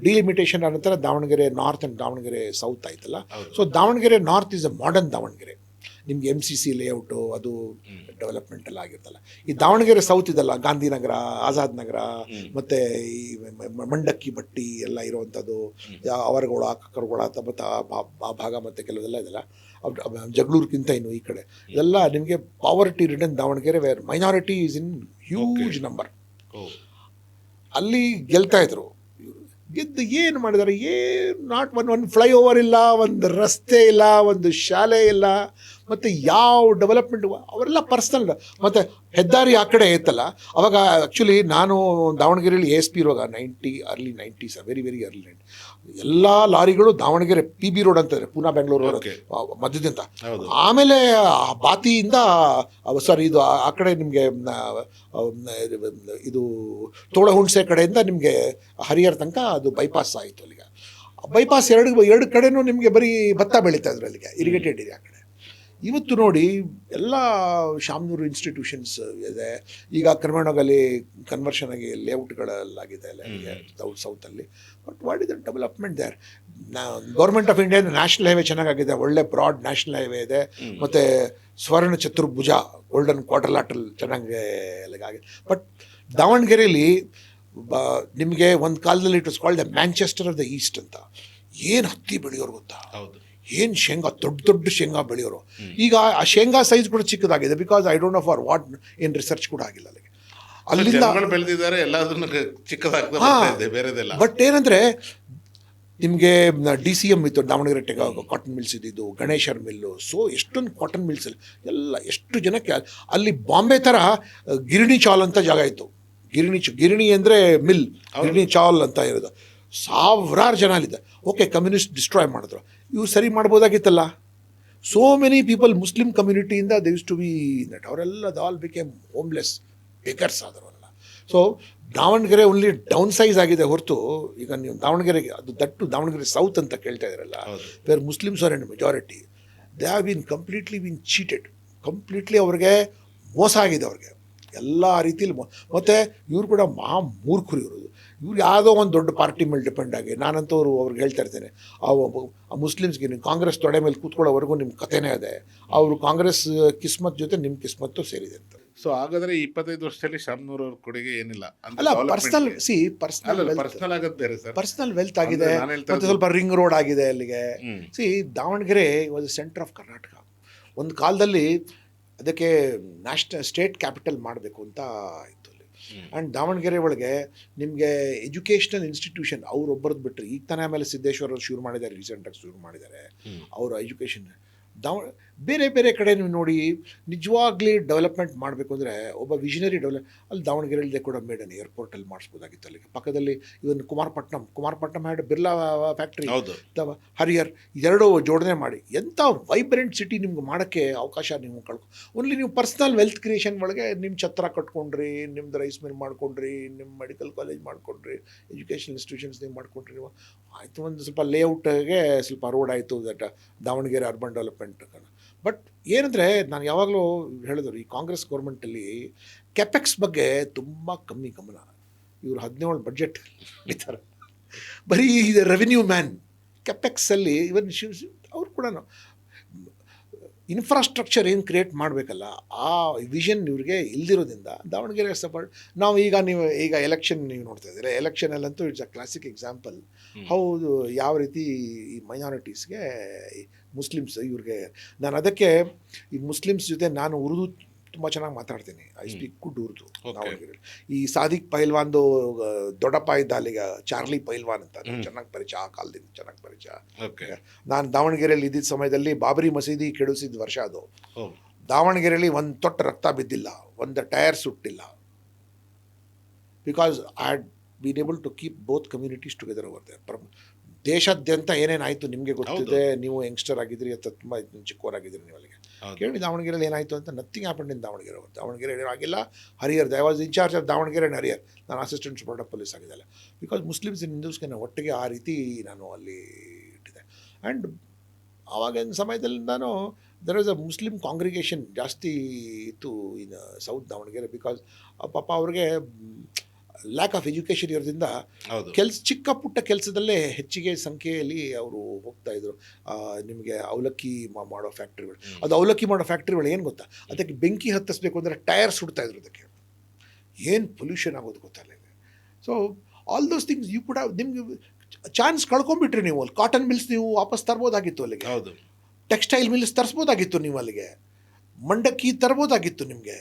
[SPEAKER 2] ಡಿಲಿಮಿಟೇಷನ್ ನಂತರ Davanagere north and Davanagere south ಆಯ್ತಲ್ಲ. So Davanagere north is a modern Davanagere. ನಿಮ್ಗೆ MCC ಲೇಔಟು ಅದು ಡೆವಲಪ್ಮೆಂಟ್ ಎಲ್ಲ ಆಗಿರ್ತಲ್ಲ. ಈ ದಾವಣಗೆರೆ ಸೌತ್ ಇದಲ್ಲ, ಗಾಂಧಿನಗರ, ಆಜಾದ್ ನಗರ, ಮತ್ತು ಈ ಮಂಡಕ್ಕಿ ಬಟ್ಟಿ ಎಲ್ಲ ಇರುವಂಥದ್ದು, ಅವರಗೋಳ, ಕಕ್ಕರಗೋಳ ಅಂತ ಮತ್ತು ಆ ಭಾಗ, ಮತ್ತು ಕೆಲವೆಲ್ಲ ಇದೆಲ್ಲ ಜಗಳೂರ್ಗಿಂತ ಇನ್ನು ಈ ಕಡೆ ಇದೆಲ್ಲ ನಿಮಗೆ poverty ridden Davanagere, where minority is in huge number. ಅಲ್ಲಿ ಗೆಲ್ತಾ ಇದ್ರು. ಗೆದ್ದು ಏನು ಮಾಡಿದ್ದಾರೆ? ನಾಟ್ ಒಂದು ಫ್ಲೈಓವರ್ ಇಲ್ಲ, ಒಂದು ರಸ್ತೆ ಇಲ್ಲ, ಒಂದು ಶಾಲೆ ಇಲ್ಲ, ಮತ್ತು ಯಾವ ಡೆವಲಪ್ಮೆಂಟ್, ಅವರೆಲ್ಲ ಪರ್ಸ್ನಲ್. ಮತ್ತು ಹೆದ್ದಾರಿ ಆ ಕಡೆ ಇತ್ತಲ್ಲ, ಅವಾಗ ಆ್ಯಕ್ಚುಲಿ ನಾನು ದಾವಣಗೆರೆಯಲ್ಲಿ ASP ಇರುವಾಗ early 90s, very very early 90s, ಎಲ್ಲ ಲಾರಿಗಳು ದಾವಣಗೆರೆ PB ರೋಡ್ ಅಂತಂದರೆ ಪೂನಾ ಬೆಂಗಳೂರು ರೋಡ್ ಮಧ್ಯದಿಂದ. ಆಮೇಲೆ ಬಾತಿಯಿಂದ ಇದು ಆ ಕಡೆ ನಿಮಗೆ ಇದು ತೋಳಹುಣಸೆ ಕಡೆಯಿಂದ ನಿಮಗೆ ಹರಿಹರ ತನಕ ಅದು ಬೈಪಾಸ್ ಆಯಿತು. ಅಲ್ಲಿಗೆ ಬೈಪಾಸ್ ಎರಡು ಕಡೆನೂ ನಿಮಗೆ ಬರೀ ಭತ್ತ ಬೆಳೀತಾ ಇದ್ರು, ಅಲ್ಲಿಗೆ ಇರಿಗೇಟೆಡ್ ಇದೆ ಆ ಕಡೆ. ಇವತ್ತು ನೋಡಿ ಎಲ್ಲ ಶಾಮನೂರು ಇನ್ಸ್ಟಿಟ್ಯೂಷನ್ಸ್ ಇದೆ. ಈಗ ಕ್ರಮೇಣದಲ್ಲಿ ಕನ್ವರ್ಷನ್ ಆಗಿ ಲೇಔಟ್ಗಳಲ್ಲಾಗಿದೆ ಅಲ್ಲ ಸೌತಲ್ಲಿ. But what is the development there? Government of India national highway ಚೆನ್ನಾಗಿದೆ, ಒಳ್ಳೆ ಬ್ರಾಡ್ ನ್ಯಾಷನಲ್ ಹೈವೇ ಇದೆ. ಮತ್ತು ಸ್ವರ್ಣ ಚತುರ್ಭುಜ ಗೋಲ್ಡನ್ ಕ್ವಾಡ್ರಿಲ್ಯಾಟರಲ್ ಚೆನ್ನಾಗಿ ಆಗಿದೆ. ಬಟ್ ದಾವಣಗೆರೆಯಲ್ಲಿ ನಿಮಗೆ ಒಂದು ಕಾಲದಲ್ಲಿ it was called the Manchester of the East ಅಂತ. ಏನು ಹತ್ತಿ ಬೆಳೆಯೋರು ಗೊತ್ತಾ? ಏನು ಶೇಂಗಾ, ದೊಡ್ಡ ಶೇಂಗಾ ಬೆಳೆಯೋರು. ಈಗ ಆ ಶೇಂಗಾ ಸೈಜ್ ಕೂಡ ಚಿಕ್ಕದಾಗಿದೆ, because I don't no for what, ಏನು ರಿಸರ್ಚ್ ಕೂಡ ಆಗಿಲ್ಲ ಅಲ್ಲಿಗೆ.
[SPEAKER 1] ಅಲ್ಲಿಂದ ಬೆಳೆದಿದ್ದಾರೆ, ಎಲ್ಲದನ್ನು ಚಿಕ್ಕದಾಗ್ತದೆ ಬೇರೆದೆಲ್ಲ.
[SPEAKER 2] ಬಟ್ ಏನಂದರೆ ನಿಮಗೆ DCM ಇತ್ತು, ದಾವಣಗೆರೆ ಕಾಟನ್ ಮಿಲ್ಸ್ ಇದ್ದಿದ್ದು, ಗಣೇಶರ್ ಮಿಲ್ಲು. ಸೊ ಎಷ್ಟೊಂದು ಕಾಟನ್ ಮಿಲ್ಸ್ ಎಲ್ಲ ಎಷ್ಟು ಜನಕ್ಕೆ. ಅಲ್ಲಿ ಬಾಂಬೆ ಥರ ಗಿರಣಿ ಚಾಲ್ ಅಂತ ಜಾಗ ಇತ್ತು. ಗಿರಣಿ ಅಂದರೆ ಮಿಲ್, ಗಿರಣಿ ಚಾಲ್ ಅಂತ ಇರೋದು. ಸಾವಿರಾರು ಜನ ಅಲ್ಲಿದ್ದ. ಓಕೆ, ಕಮ್ಯುನಿಸ್ಟ್ ಡಿಸ್ಟ್ರಾಯ್ ಮಾಡಿದ್ರು. ಇವ್ರು ಸರಿ ಮಾಡ್ಬೋದಾಗಿತ್ತಲ್ಲ. ಸೋ ಮೆನಿ ಪೀಪಲ್ ಮುಸ್ಲಿಂ ಕಮ್ಯುನಿಟಿಯಿಂದ they use to be that ಅವರೆಲ್ಲ ಆಲ್ ಬಿಕೇಮ್ ಹೋಮ್ಲೆಸ್ ಬೇಕರ್ಸ್ ಆದರಲ್ಲ. So Davanagere only down size ಆಗಿದೆ ಹೊರತು ಈಗ ನೀವು ದಾವಣಗೆರೆಗೆ ಅದು ದಟ್ಟು ದಾವಣಗೆರೆ ಸೌತ್ ಅಂತ ಕೇಳ್ತಾ ಇದ್ರಲ್ಲ, where Muslims are in majority, they have been completely been cheated. Completely ಅವ್ರಿಗೆ ಮೋಸ ಆಗಿದೆ ಅವ್ರಿಗೆ ಎಲ್ಲ ರೀತಿಯಲ್ಲಿ. ಮತ್ತು ಇವ್ರು ಕೂಡ ಮಹಾ ಮೂರ್ಖರು ಇರೋದು. ಇವ್ರು ಯಾವುದೋ ಒಂದು ದೊಡ್ಡ ಪಾರ್ಟಿ ಮೇಲೆ ಡಿಪೆಂಡ್ ಆಗಿ, ನಾನಂತೂ ಅವ್ರಿಗೆ ಹೇಳ್ತಾ ಇರ್ತೇನೆ, ಆ ಮುಸ್ಲಿಮ್ಸ್ಗೆ ನೀವು ಕಾಂಗ್ರೆಸ್ ತೊಡೆ ಮೇಲೆ ಕೂತ್ಕೊಳ್ಳೋವರೆಗೂ ನಿಮ್ಮ ಕಥೆನೇ ಇದೆ. ಅವರು ಕಾಂಗ್ರೆಸ್ ಕಿಸ್ಮತ್ ಜೊತೆ ನಿಮ್ಮ ಕಿಸ್ಮತ್ತು ಸೇರಿದೆ ಅಂತ.
[SPEAKER 1] ಸೊ ಹಾಗಾದ್ರೆ 25 ವರ್ಷದಲ್ಲಿ ಶಾಮನೂರ್ ಅವ್ರ ಕೊಡುಗೆ ಏನಿಲ್ಲ
[SPEAKER 2] ಅಲ್ಲ, ಪರ್ಸನಲ್
[SPEAKER 1] ಪರ್ಸನಲ್ ಆಗೋದು ಬೇರೆ ಸರ್.
[SPEAKER 2] ಪರ್ಸನಲ್ ವೆಲ್ತ್ ಆಗಿದೆ,
[SPEAKER 1] ನಾನು ಹೇಳ್ತಾ
[SPEAKER 2] ಮತ್ತು ಸ್ವಲ್ಪ ರಿಂಗ್ ರೋಡ್ ಆಗಿದೆ ಅಲ್ಲಿಗೆ. Davanagere was centre of Karnataka. ಒಂದು ಕಾಲದಲ್ಲಿ ಅದಕ್ಕೆ ಸ್ಟೇಟ್ ಕ್ಯಾಪಿಟಲ್ ಮಾಡಬೇಕು ಅಂತ ಇತ್ತು ಅಲ್ಲಿ. ಆ್ಯಂಡ್ ದಾವಣಗೆರೆ ಒಳಗೆ ನಿಮಗೆ ಎಜುಕೇಷನಲ್ ಇನ್ಸ್ಟಿಟ್ಯೂಷನ್ ಅವರೊಬ್ಬರದ್ದು ಬಿಟ್ಟರೆ, ಈಗ ತಾನೇ ಆಮೇಲೆ ಸಿದ್ದೇಶ್ವರ ಅವರು ಶುರು ಮಾಡಿದ್ದಾರೆ, ರೀಸೆಂಟಾಗಿ ಶುರು ಮಾಡಿದ್ದಾರೆ ಅವರ ಎಜುಕೇಷನ್. ಬೇರೆ ಬೇರೆ ಕಡೆ ನೀವು ನೋಡಿ, ನಿಜವಾಗ್ಲಿ ಡೆವಲಪ್ಮೆಂಟ್ ಮಾಡಬೇಕು ಅಂದರೆ ಒಬ್ಬ ವಿಷನರಿ ಅಲ್ಲಿ ದಾವಣಗೆರೆಯಲ್ಲದೆ ಕೂಡ ಮೇಡ್ ಅನ್ ಏರ್ಪೋರ್ಟಲ್ಲಿ ಮಾಡಿಸ್ಬೋದಾಗಿತ್ತು. ಅಲ್ಲಿಗೆ ಪಕ್ಕದಲ್ಲಿ ಇವನ್ ಕುಮಾರಪಟ್ಟಣಂ ಹ್ಯಾಡ್ ಬಿರ್ಲಾ ಫ್ಯಾಕ್ಟ್ರಿ, ಹರಿಯರ್, ಇದೆರಡು ಜೋಡಣೆ ಮಾಡಿ ಎಂಥ ವೈಬ್ರೆಂಟ್ ಸಿಟಿ ನಿಮ್ಗೆ ಮಾಡೋಕ್ಕೆ ಅವಕಾಶ ನೀವು ಓನ್ಲಿ ನೀವು ಪರ್ಸ್ನಲ್ ವೆಲ್ತ್ ಕ್ರಿಯೇಷನ್ ಒಳಗೆ ನಿಮ್ಮ ಛತ್ರ ಕಟ್ಕೊಂಡ್ರಿ, ನಿಮ್ದು ರೈಸ್ ಮಿಲ್ ಮಾಡ್ಕೊಂಡ್ರಿ, ನಿಮ್ಮ ಮೆಡಿಕಲ್ ಕಾಲೇಜ್ ಮಾಡ್ಕೊಂಡ್ರಿ, ಎಜುಕೇಷನ್ ಇನ್ಸ್ಟಿಟ್ಯೂಷನ್ಸ್ ನೀವು ಮಾಡ್ಕೊಂಡ್ರಿ, ನೀವು ಆಯಿತು. ಒಂದು ಸ್ವಲ್ಪ ಲೇಔಟ್ಗೆ ಸ್ವಲ್ಪ ರೋಡ್ ಆಯಿತು, that Davanagere urban development. But ಏನಂದರೆ ನಾನು ಯಾವಾಗಲೂ ಹೇಳಿದ್ರು, ಈ ಕಾಂಗ್ರೆಸ್ ಗೌರ್ಮೆಂಟಲ್ಲಿ ಕೆಪೆಕ್ಸ್ ಬಗ್ಗೆ ತುಂಬ ಕಮ್ಮಿ ಗಮನ. ಇವರು 17 ಬಡ್ಜೆಟ್ ಹಿಡಿತಾರೆ, ಬರೀ ಇದು ರೆವಿನ್ಯೂ ಮ್ಯಾನ್. ಕೆಪೆಕ್ಸಲ್ಲಿ ಇವನ್ ಅವ್ರು ಕೂಡ ಇನ್ಫ್ರಾಸ್ಟ್ರಕ್ಚರ್ ಏನು ಕ್ರಿಯೇಟ್ ಮಾಡಬೇಕಲ್ಲ, ಆ ವಿಷನ್ ಇವ್ರಿಗೆ ಇಲ್ದಿರೋದ್ರಿಂದ ದಾವಣಗೆರೆ ಸಪೋರ್ಟ್. ನಾವು ಈಗ ಎಲೆಕ್ಷನ್ ನೀವು ನೋಡ್ತಾ ಇದ್ದೀರಾ, ಎಲೆಕ್ಷನಲ್ಲಂತೂ ಇಟ್ಸ್ ಅ ಕ್ಲಾಸಿಕ್ ಎಕ್ಸಾಂಪಲ್. ಹೌದು, ಯಾವ ರೀತಿ ಈ ಮೈನಾರಿಟೀಸ್ಗೆ, ಮುಸ್ಲಿಮ್ಸ್ ಇವ್ರಿಗೆ, ನಾನು ಅದಕ್ಕೆ ಈ ಮುಸ್ಲಿಮ್ಸ್ ಜೊತೆ ನಾನು ಉರ್ದು ತುಂಬ ಚೆನ್ನಾಗಿ ಮಾತಾಡ್ತೀನಿ. I speak good Urdu Davanagere. ಈ ಸಾದಿಕ್ ಪೈಲ್ವಾನ್ದು ದೊಡ್ಡಪ್ಪ ಇದ್ದ ಅಲ್ಲಿಗ ಚಾರ್ಲಿ ಪೈಲ್ವಾನ್ ಅಂತ ಚೆನ್ನಾಗಿ ಪರಿಚಯ, ಆ ಕಾಲದಿಂದ ಚೆನ್ನಾಗಿ ಪರಿಚಯ. ನಾನು ದಾವಣಗೆರೆಯಲ್ಲಿ ಇದ್ದಿದ್ದ ಸಮಯದಲ್ಲಿ ಬಾಬರಿ ಮಸೀದಿ ಕೆಡಿಸಿದ ವರ್ಷ ಅದು. ದಾವಣಗೆರೆಯಲ್ಲಿ ಒಂದು ತೊಟ್ಟು ರಕ್ತ ಬಿದ್ದಿಲ್ಲ, ಒಂದು ಟೈರ್ ಸುಟ್ಟಿಲ್ಲ. Because I had been able to keep both communities together over there. ದೇಶಾದ್ಯಂತ ಏನೇನಾಯಿತು ನಿಮಗೆ ಗೊತ್ತಿದೆ, ನೀವು ಯಂಗ್ಸ್ಟರ್ ಆಗಿದ್ರಿ ಅಂತ, ತುಂಬ ಚಿಕ್ಕವರಾಗಿದ್ರಿ ನೀವು ಅಲ್ಲಿಗೆ. ಕೇಳಿ ದಾವಣಗೆರೆಯಲ್ಲಿ ಏನಾಯಿತು ಅಂತ. Nothing happened in Davanagere. ದಾವಣಗೆರೆ ಏನಾಗಿಲ್ಲ. Harihar, I was incharge of Davanagere and Harihar. ನಾನು ಅಸಿಸ್ಟೆಂಟ್ ಸೂಪರ್ಟ್ ಆಫ್ ಪೊಲೀಸ್ ಆಗಿದ್ದಲ್ಲ. ಬಿಕಾಸ್ ಮುಸ್ಲಿಮ್ಸ್ ಇನ್ ಹಿಂದೂಸ್ಗೆ ನಾನು ಒಟ್ಟಿಗೆ ಆ ರೀತಿ ನಾನು ಅಲ್ಲಿ ಇಟ್ಟಿದ್ದೆ. ಆ್ಯಂಡ್ ಆವಾಗಿನ ಸಮಯದಲ್ಲಿ ನಾನು there was a Muslim congregation ಜಾಸ್ತಿ ಇತ್ತು ಇನ್ ಸೌತ್ ದಾವಣಗೆರೆ. ಬಿಕಾಸ್ ಪಾಪ ಅವ್ರಿಗೆ ಲ್ಯಾಕ್ ಆಫ್ ಎಜುಕೇಷನ್ ಇರೋದ್ರಿಂದ ಚಿಕ್ಕ ಪುಟ್ಟ ಕೆಲಸದಲ್ಲೇ ಹೆಚ್ಚಿಗೆ ಸಂಖ್ಯೆಯಲ್ಲಿ ಅವರು ಹೋಗ್ತಾಯಿದ್ರು. ನಿಮಗೆ ಅವಲಕ್ಕಿ ಮಾಡೋ ಫ್ಯಾಕ್ಟ್ರಿಗಳು, ಅದು ಅವಲಕ್ಕಿ ಮಾಡೋ ಫ್ಯಾಕ್ಟ್ರಿಗಳು ಏನು ಗೊತ್ತಾ, ಅದಕ್ಕೆ ಬೆಂಕಿ ಹತ್ತಿಸ್ಬೇಕು ಅಂದರೆ ಟೈರ್ ಸುಡ್ತಾಯಿದ್ರು. ಅದಕ್ಕೆ ಏನು ಪೊಲ್ಯೂಷನ್ ಆಗೋದು ಗೊತ್ತಲ್ಲ. So all those things you ಕೂಡ ನಿಮ್ಗೆ ಚಾನ್ಸ್ ಕಳ್ಕೊಂಡ್ಬಿಟ್ರಿ ನೀವು. ಅಲ್ಲಿ ಕಾಟನ್ ಮಿಲ್ಸ್ ನೀವು ವಾಪಸ್ ತರ್ಬೋದಾಗಿತ್ತು ಅಲ್ಲಿಗೆ. ಹೌದು, ಟೆಕ್ಸ್ಟೈಲ್ ಮಿಲ್ಸ್ ತರಿಸ್ಬೋದಾಗಿತ್ತು ನೀವು ಅಲ್ಲಿಗೆ. ಮಂಡಕ್ಕಿ ತರ್ಬೋದಾಗಿತ್ತು ನಿಮಗೆ.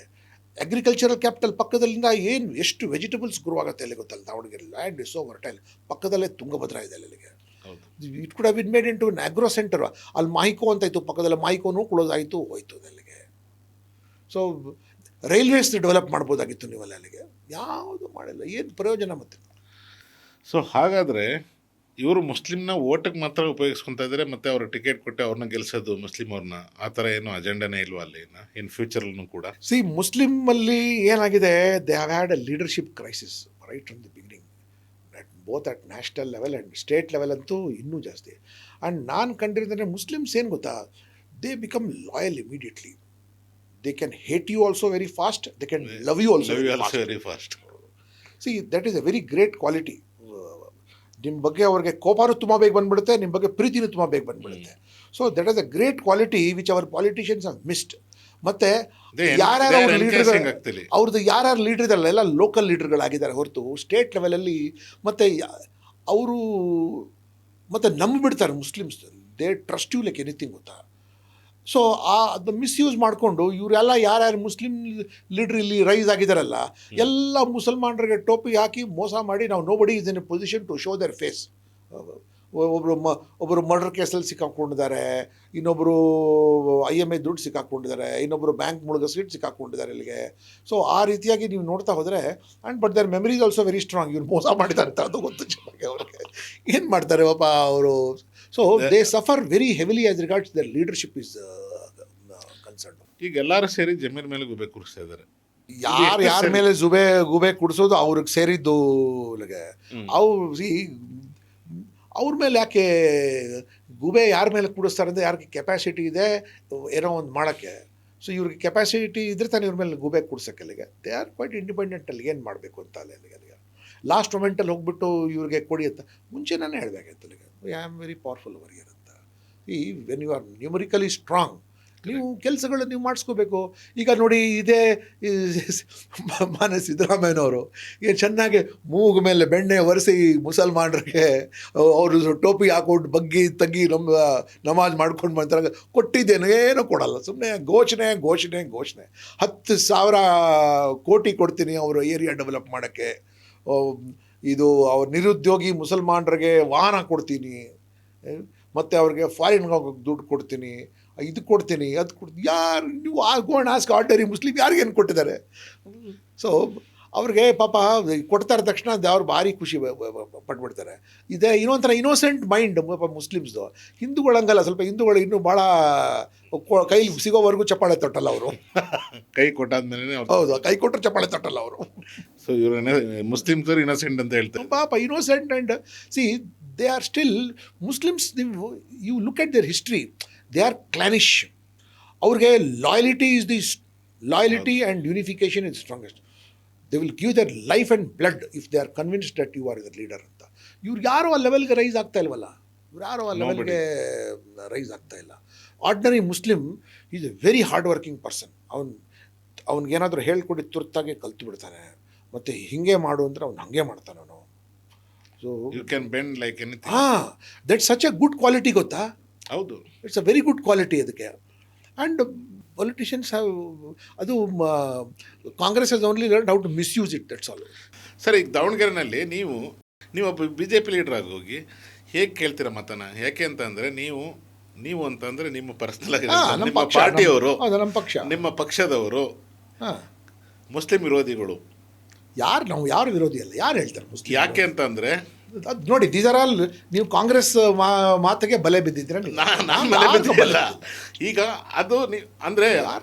[SPEAKER 2] ಅಗ್ರಿಕಲ್ಚರಲ್ ಕ್ಯಾಪಿಟಲ್ ಪಕ್ಕದಲ್ಲಿಂದ ಎಷ್ಟು ವೆಜಿಟೇಬಲ್ಸ್ ಗ್ರೋ ಆಗುತ್ತೆ ಅಲ್ಲಿ ಗೊತ್ತಲ್ಲ ದಾವಣಗೆರೆ. Land is so fertile. ಪಕ್ಕದಲ್ಲೇ ತುಂಗಭದ್ರಾ ಇದೆ ಅಲ್ಲಿಗೆ. It could have been made into an agro centre. ಅಲ್ಲಿ ಮಾಹಿಕೋ ಅಂತ ಇತ್ತು, ಪಕ್ಕದಲ್ಲಿ ಮಾಹಿಕೋನು ಕ್ಲೋಸ್ ಆಯಿತು, ಹೋಯ್ತು ಅಲ್ಲಿಗೆ. ಸೊ ರೈಲ್ವೇಸ್ ಡೆವಲಪ್ ಮಾಡ್ಬೋದಾಗಿತ್ತು ನೀವು ಅಲ್ಲಿಗೆ. ಯಾವುದು ಮಾಡಿಲ್ಲ, ಏನು ಪ್ರಯೋಜನ ಮತ್ತೆ.
[SPEAKER 1] ಸೊ ಹಾಗಾದರೆ ಇವರು ಮುಸ್ಲಿಮ್ನ ಓಟಿಗೆ ಮಾತ್ರ ಉಪಯೋಗಿಸ್ಕೊತಾ ಇದ್ದಾರೆ, ಮತ್ತು ಅವ್ರಿಗೆ ಟಿಕೆಟ್ ಕೊಟ್ಟು ಅವ್ರನ್ನ ಗೆಲ್ಸೋದು ಮುಸ್ಲಿಮ್ ಅವ್ರನ್ನ, ಆ ಥರ ಏನು ಅಜೆಂಡನೇ ಇಲ್ವಾ ಅಲ್ಲಿ ಇನ್ ಫ್ಯೂಚರಲ್ಲೂ ಕೂಡ?
[SPEAKER 2] ಮುಸ್ಲಿಮಲ್ಲಿ ಏನಾಗಿದೆ, they have had a leadership crisis right from the beginning, both at national level and state level ಅಂತೂ ಇನ್ನೂ ಜಾಸ್ತಿ. ಆ್ಯಂಡ್ ನಾನು ಕಂಡಿರೋದಂದರೆ ಮುಸ್ಲಿಮ್ಸ್ ಏನು ಗೊತ್ತಾ, they become loyal immediately. They can hate you also very fast, they can love you also very fast. That is a very great quality. ನಿಮ್ಮ ಬಗ್ಗೆ ಅವ್ರಿಗೆ ಕೋಪನೂ ತುಂಬ ಬೇಗ ಬಂದುಬಿಡುತ್ತೆ, ನಿಮ್ಮ ಬಗ್ಗೆ ಪ್ರೀತಿನೂ ತುಂಬ ಬೇಗ ಬಂದುಬಿಡುತ್ತೆ. So that is a great quality which our politicians have missed. ಮತ್ತು ಯಾರ್ಯಾರು ಅವ್ರದ್ದು ಯಾರ್ಯಾರು ಲೀಡರ್ ಇದಾರಲ್ಲ ಎಲ್ಲ ಲೋಕಲ್ ಲೀಡರ್ಗಳಾಗಿದ್ದಾರೆ ಹೊರತು ಸ್ಟೇಟ್ ಲೆವೆಲಲ್ಲಿ. ಮತ್ತು ಅವರು ಮತ್ತು ನಂಬಿಬಿಡ್ತಾರೆ Muslims, they trust you like anything ಗೊತ್ತಾ. ಸೊ ಅದು ಮಿಸ್ಯೂಸ್ ಮಾಡಿಕೊಂಡು ಇವರೆಲ್ಲ ಯಾರ್ಯಾರು ಮುಸ್ಲಿಂ ಲೀಡ್ರ್ ಇಲ್ಲಿ ರೈಸ್ ಆಗಿದ್ದಾರಲ್ಲ, ಎಲ್ಲ ಮುಸಲ್ಮಾನರಿಗೆ ಟೋಪಿ ಹಾಕಿ ಮೋಸ ಮಾಡಿ, ನಾವು nobody is in a position to show their face. ಒಬ್ಬರು ಮರ್ಡರ್ ಕೇಸಲ್ಲಿ ಸಿಕ್ಕಾಕೊಂಡಿದ್ದಾರೆ, ಇನ್ನೊಬ್ಬರು IMI ದುಡ್ಡು ಸಿಕ್ಕಾಕೊಂಡಿದ್ದಾರೆ, ಇನ್ನೊಬ್ಬರು ಬ್ಯಾಂಕ್ ಮುಳುಗಿಸ್ಬಿಟ್ಟು ಸಿಕ್ಕಾಕೊಂಡಿದ್ದಾರೆ ಇಲ್ಲಿಗೆ. ಸೊ ಆ ರೀತಿಯಾಗಿ ನೀವು ನೋಡ್ತಾ ಹೋದರೆ, and but their memories also very strong. ಇವ್ರು ಮೋಸ ಮಾಡಿದ್ದಾರೆ ಅಂತ ಅದು ಗೊತ್ತು ಚೆನ್ನಾಗಿ ಅವ್ರಿಗೆ. ಏನು ಮಾಡ್ತಾರೆ ಪಾಪ ಅವರು. So they suffer very heavily as regards their leadership is concern.
[SPEAKER 1] ಈಗ ಎಲ್ಲರೂ ಸೇರಿ ಜಮೀರ್ ಮೇಲೆ ಗುಬೆ ಕೂರಿಸ್ತಾ ಇದ್ದಾರೆ.
[SPEAKER 2] ಯಾರ ಮೇಲೆ ಗುಬೆ ಕುಡಿಸೋದು ಅವ್ರಿಗೆ ಸೇರಿದ್ದು ಅವ್ರು ಅವ್ರ ಮೇಲೆ ಯಾಕೆ ಗುಬೆ ಯಾರ ಮೇಲೆ ಕೂಡಿಸ್ತಾರೆ ಅಂದರೆ ಯಾರಿಗೆ ಕೆಪಾಸಿಟಿ ಇದೆ ಏನೋ ಒಂದು ಮಾಡೋಕ್ಕೆ. ಸೊ ಇವ್ರಿಗೆ ಕೆಪಾಸಿಟಿ ಇದ್ರೆ ತಾನೇ ಇವ್ರ ಮೇಲೆ ಗುಬೆ ಕೂಡ್ಸೋಕ್ಕೆ. ಅಲ್ಲಿಗೆ ದೇ ಆರ್ ಕ್ವೈಟ್ ಇಂಡಿಪೆಂಡೆಂಟ್. ಅಲ್ಲಿ ಏನು ಮಾಡಬೇಕು ಅಂತ ಅಲ್ಲಿಗೆ ಲಾಸ್ಟ್ ಮೊಮೆಂಟಲ್ಲಿ ಹೋಗ್ಬಿಟ್ಟು ಇವ್ರಿಗೆ ಕೊಡಿ ಅಂತ ಮುಂಚೆ ನಾನು ಹೇಳಬೇಕಾಯ್ತು. ಅಲ್ಲಿಗೆ I am very powerful warrior ಅಂತ. ಈ when you are numerically strong ನೀವು ಕೆಲಸಗಳು ನೀವು ಮಾಡಿಸ್ಕೋಬೇಕು. ಈಗ ನೋಡಿ ಇದೇ ಮಾನ್ಯ ಸಿದ್ದರಾಮಯ್ಯನವರು ಈಗ ಚೆನ್ನಾಗಿ ಮೂಗು ಮೇಲೆ ಬೆಣ್ಣೆ ಒರೆಸಿ ಮುಸಲ್ಮಾನರಿಗೆ ಅವರು ಟೋಪಿ ಹಾಕೊಂಡು ಬಗ್ಗಿ ತಗ್ಗಿ ನಮಾಜ್ ಮಾಡ್ಕೊಂಡು ಮಾಡ್ತಾರೆ. ಕೊಟ್ಟಿದ್ದೇನು ಏನೂ ಕೊಡಲ್ಲ, ಸುಮ್ಮನೆ ಘೋಷಣೆ 10,000 ಕೋಟಿ ಕೊಡ್ತೀನಿ ಅವರು ಏರಿಯಾ ಡೆವಲಪ್ ಮಾಡೋಕ್ಕೆ. ಇದು ಅವ್ರ ನಿರುದ್ಯೋಗಿ ಮುಸಲ್ಮಾನರಿಗೆ ವಾಹನ ಕೊಡ್ತೀನಿ, ಮತ್ತು ಅವ್ರಿಗೆ ಫಾರಿನ್ಗೆ ಹೋಗೋಕ್ಕೆ ದುಡ್ಡು ಕೊಡ್ತೀನಿ, ಇದು ಕೊಡ್ತೀನಿ, ಅದು ಕೊಡ್ತೀನಿ. ಯಾರು ನೀವು ಗೋಣ್ ಆಸ್ಕ್ ಆರ್ಡಿನರಿ ಮುಸ್ಲಿಮ್ ಯಾರಿಗೇನು ಕೊಟ್ಟಿದ್ದಾರೆ? ಸೊ ಅವ್ರಿಗೆ ಪಾಪ ಕೊಡ್ತಾರೆ ತಕ್ಷಣ ಅವ್ರು ಭಾರಿ ಖುಷಿ ಪಟ್ಬಿಡ್ತಾರೆ. ಇದೇ ಇನ್ನೊಂಥರ ಇನ್ನೋಸೆಂಟ್ ಮೈಂಡ್ ಮುಸ್ಲಿಮ್ಸ್ದು. ಹಿಂದೂಗಳಂಗಲ್ಲ, ಸ್ವಲ್ಪ ಹಿಂದೂಗಳು ಇನ್ನೂ ಭಾಳ ಕೈಲಿ ಸಿಗೋವರೆಗೂ ಚಪ್ಪಾಳೆ ತೊಟ್ಟಲ್ಲ ಅವರು.
[SPEAKER 1] ಕೈ ಕೊಟ್ಟಾದ್ಮೇಲೆ
[SPEAKER 2] ಹೌದು, ಕೈ ಕೊಟ್ಟರು ಚಪ್ಪಾಳೆ ತೊಟ್ಟಲ್ಲ ಅವರು.
[SPEAKER 1] ಸೊ ಇವರು ಮುಸ್ಲಿಮ್ಸ್ ಇನ್ನೋಸೆಂಟ್ ಅಂತ ಹೇಳ್ತಾರೆ.
[SPEAKER 2] ಪಾಪ innocent. And see they are still Muslims. ನೀವು you look at their history, they are clannish. ಅವ್ರಿಗೆ loyalty is the loyalty and unification is strongest. They will give their life and blood if they are convinced that you are their leader ಅಂತ. ಇವ್ರು ಯಾರೂ ಆ ಲೆವೆಲ್ಗೆ ರೈಸ್ ಆಗ್ತಾ ಇಲ್ವಲ್ಲ, ಇವ್ರು ಯಾರೂ ಆ ಲೆವೆಲ್ಗೆ ರೈಸ್ ಆಗ್ತಾ ಇಲ್ಲ. Ordinary Muslim is a very hard working person. ಅವ್ನಿಗೇನಾದರೂ ಹೇಳ್ಕೊಡಿ ತುರ್ತಾಗಿ ಕಲ್ತು ಬಿಡ್ತಾನೆ, ಮತ್ತು ಹೀಗೆ ಮಾಡು ಅಂದರೆ ಅವ್ನು ಹಾಗೆ ಮಾಡ್ತಾನೆ ಅವನು. So
[SPEAKER 1] you can bend like anything.
[SPEAKER 2] That's such a good quality, ಗೊತ್ತಾ?
[SPEAKER 1] ಹೌದು,
[SPEAKER 2] it's a very good quality ಅದಕ್ಕೆ. ಆ್ಯಂಡ್ ಪೊಲಿಟಿಷಿಯನ್ಸ್ ಹ್ಯಾವ್ ಅದು Congress has only learned how to misuse it, that's all.
[SPEAKER 1] Sir, ಈಗ ದಾವಣಗೆರೆನಲ್ಲಿ ನೀವು ಒಬ್ಬ BJP ಲೀಡರ್ ಆಗಿ ಹೋಗಿ ಹೇಗೆ ಕೇಳ್ತೀರಾ ಮತನ? ಯಾಕೆ ಅಂತಂದರೆ ನೀವು ಅಂತಂದರೆ ನಿಮ್ಮ ಪರ್ಸನಲ್ ಆಗಿ ನಿಮ್ಮ ಪಾರ್ಟಿಯವರು,
[SPEAKER 2] ನಮ್ಮ ಪಕ್ಷ,
[SPEAKER 1] ನಿಮ್ಮ ಪಕ್ಷದವರು ಮುಸ್ಲಿಂ ವಿರೋಧಿಗಳು.
[SPEAKER 2] ನಾವು ಯಾರು ವಿರೋಧಿ ಅಲ್ಲ, ಯಾರು ಹೇಳ್ತಾರೆ ಮುಸ್ಲಿಂ?
[SPEAKER 1] ಯಾಕೆ ಅಂತಂದರೆ
[SPEAKER 2] ಅದು ನೋಡಿ, ದೀಸ್ ಆರ್ ಆಲ್ ನೀವು ಕಾಂಗ್ರೆಸ್ ಮಾತಿಗೆ ಬಲೆ ಬಿದ್ದಿದ್ರೆ
[SPEAKER 1] ನಾನು ಬಲೆ ಬಿದ್ದಿಲ್ಲ. ಈಗ ಅದು ಅಂದರೆ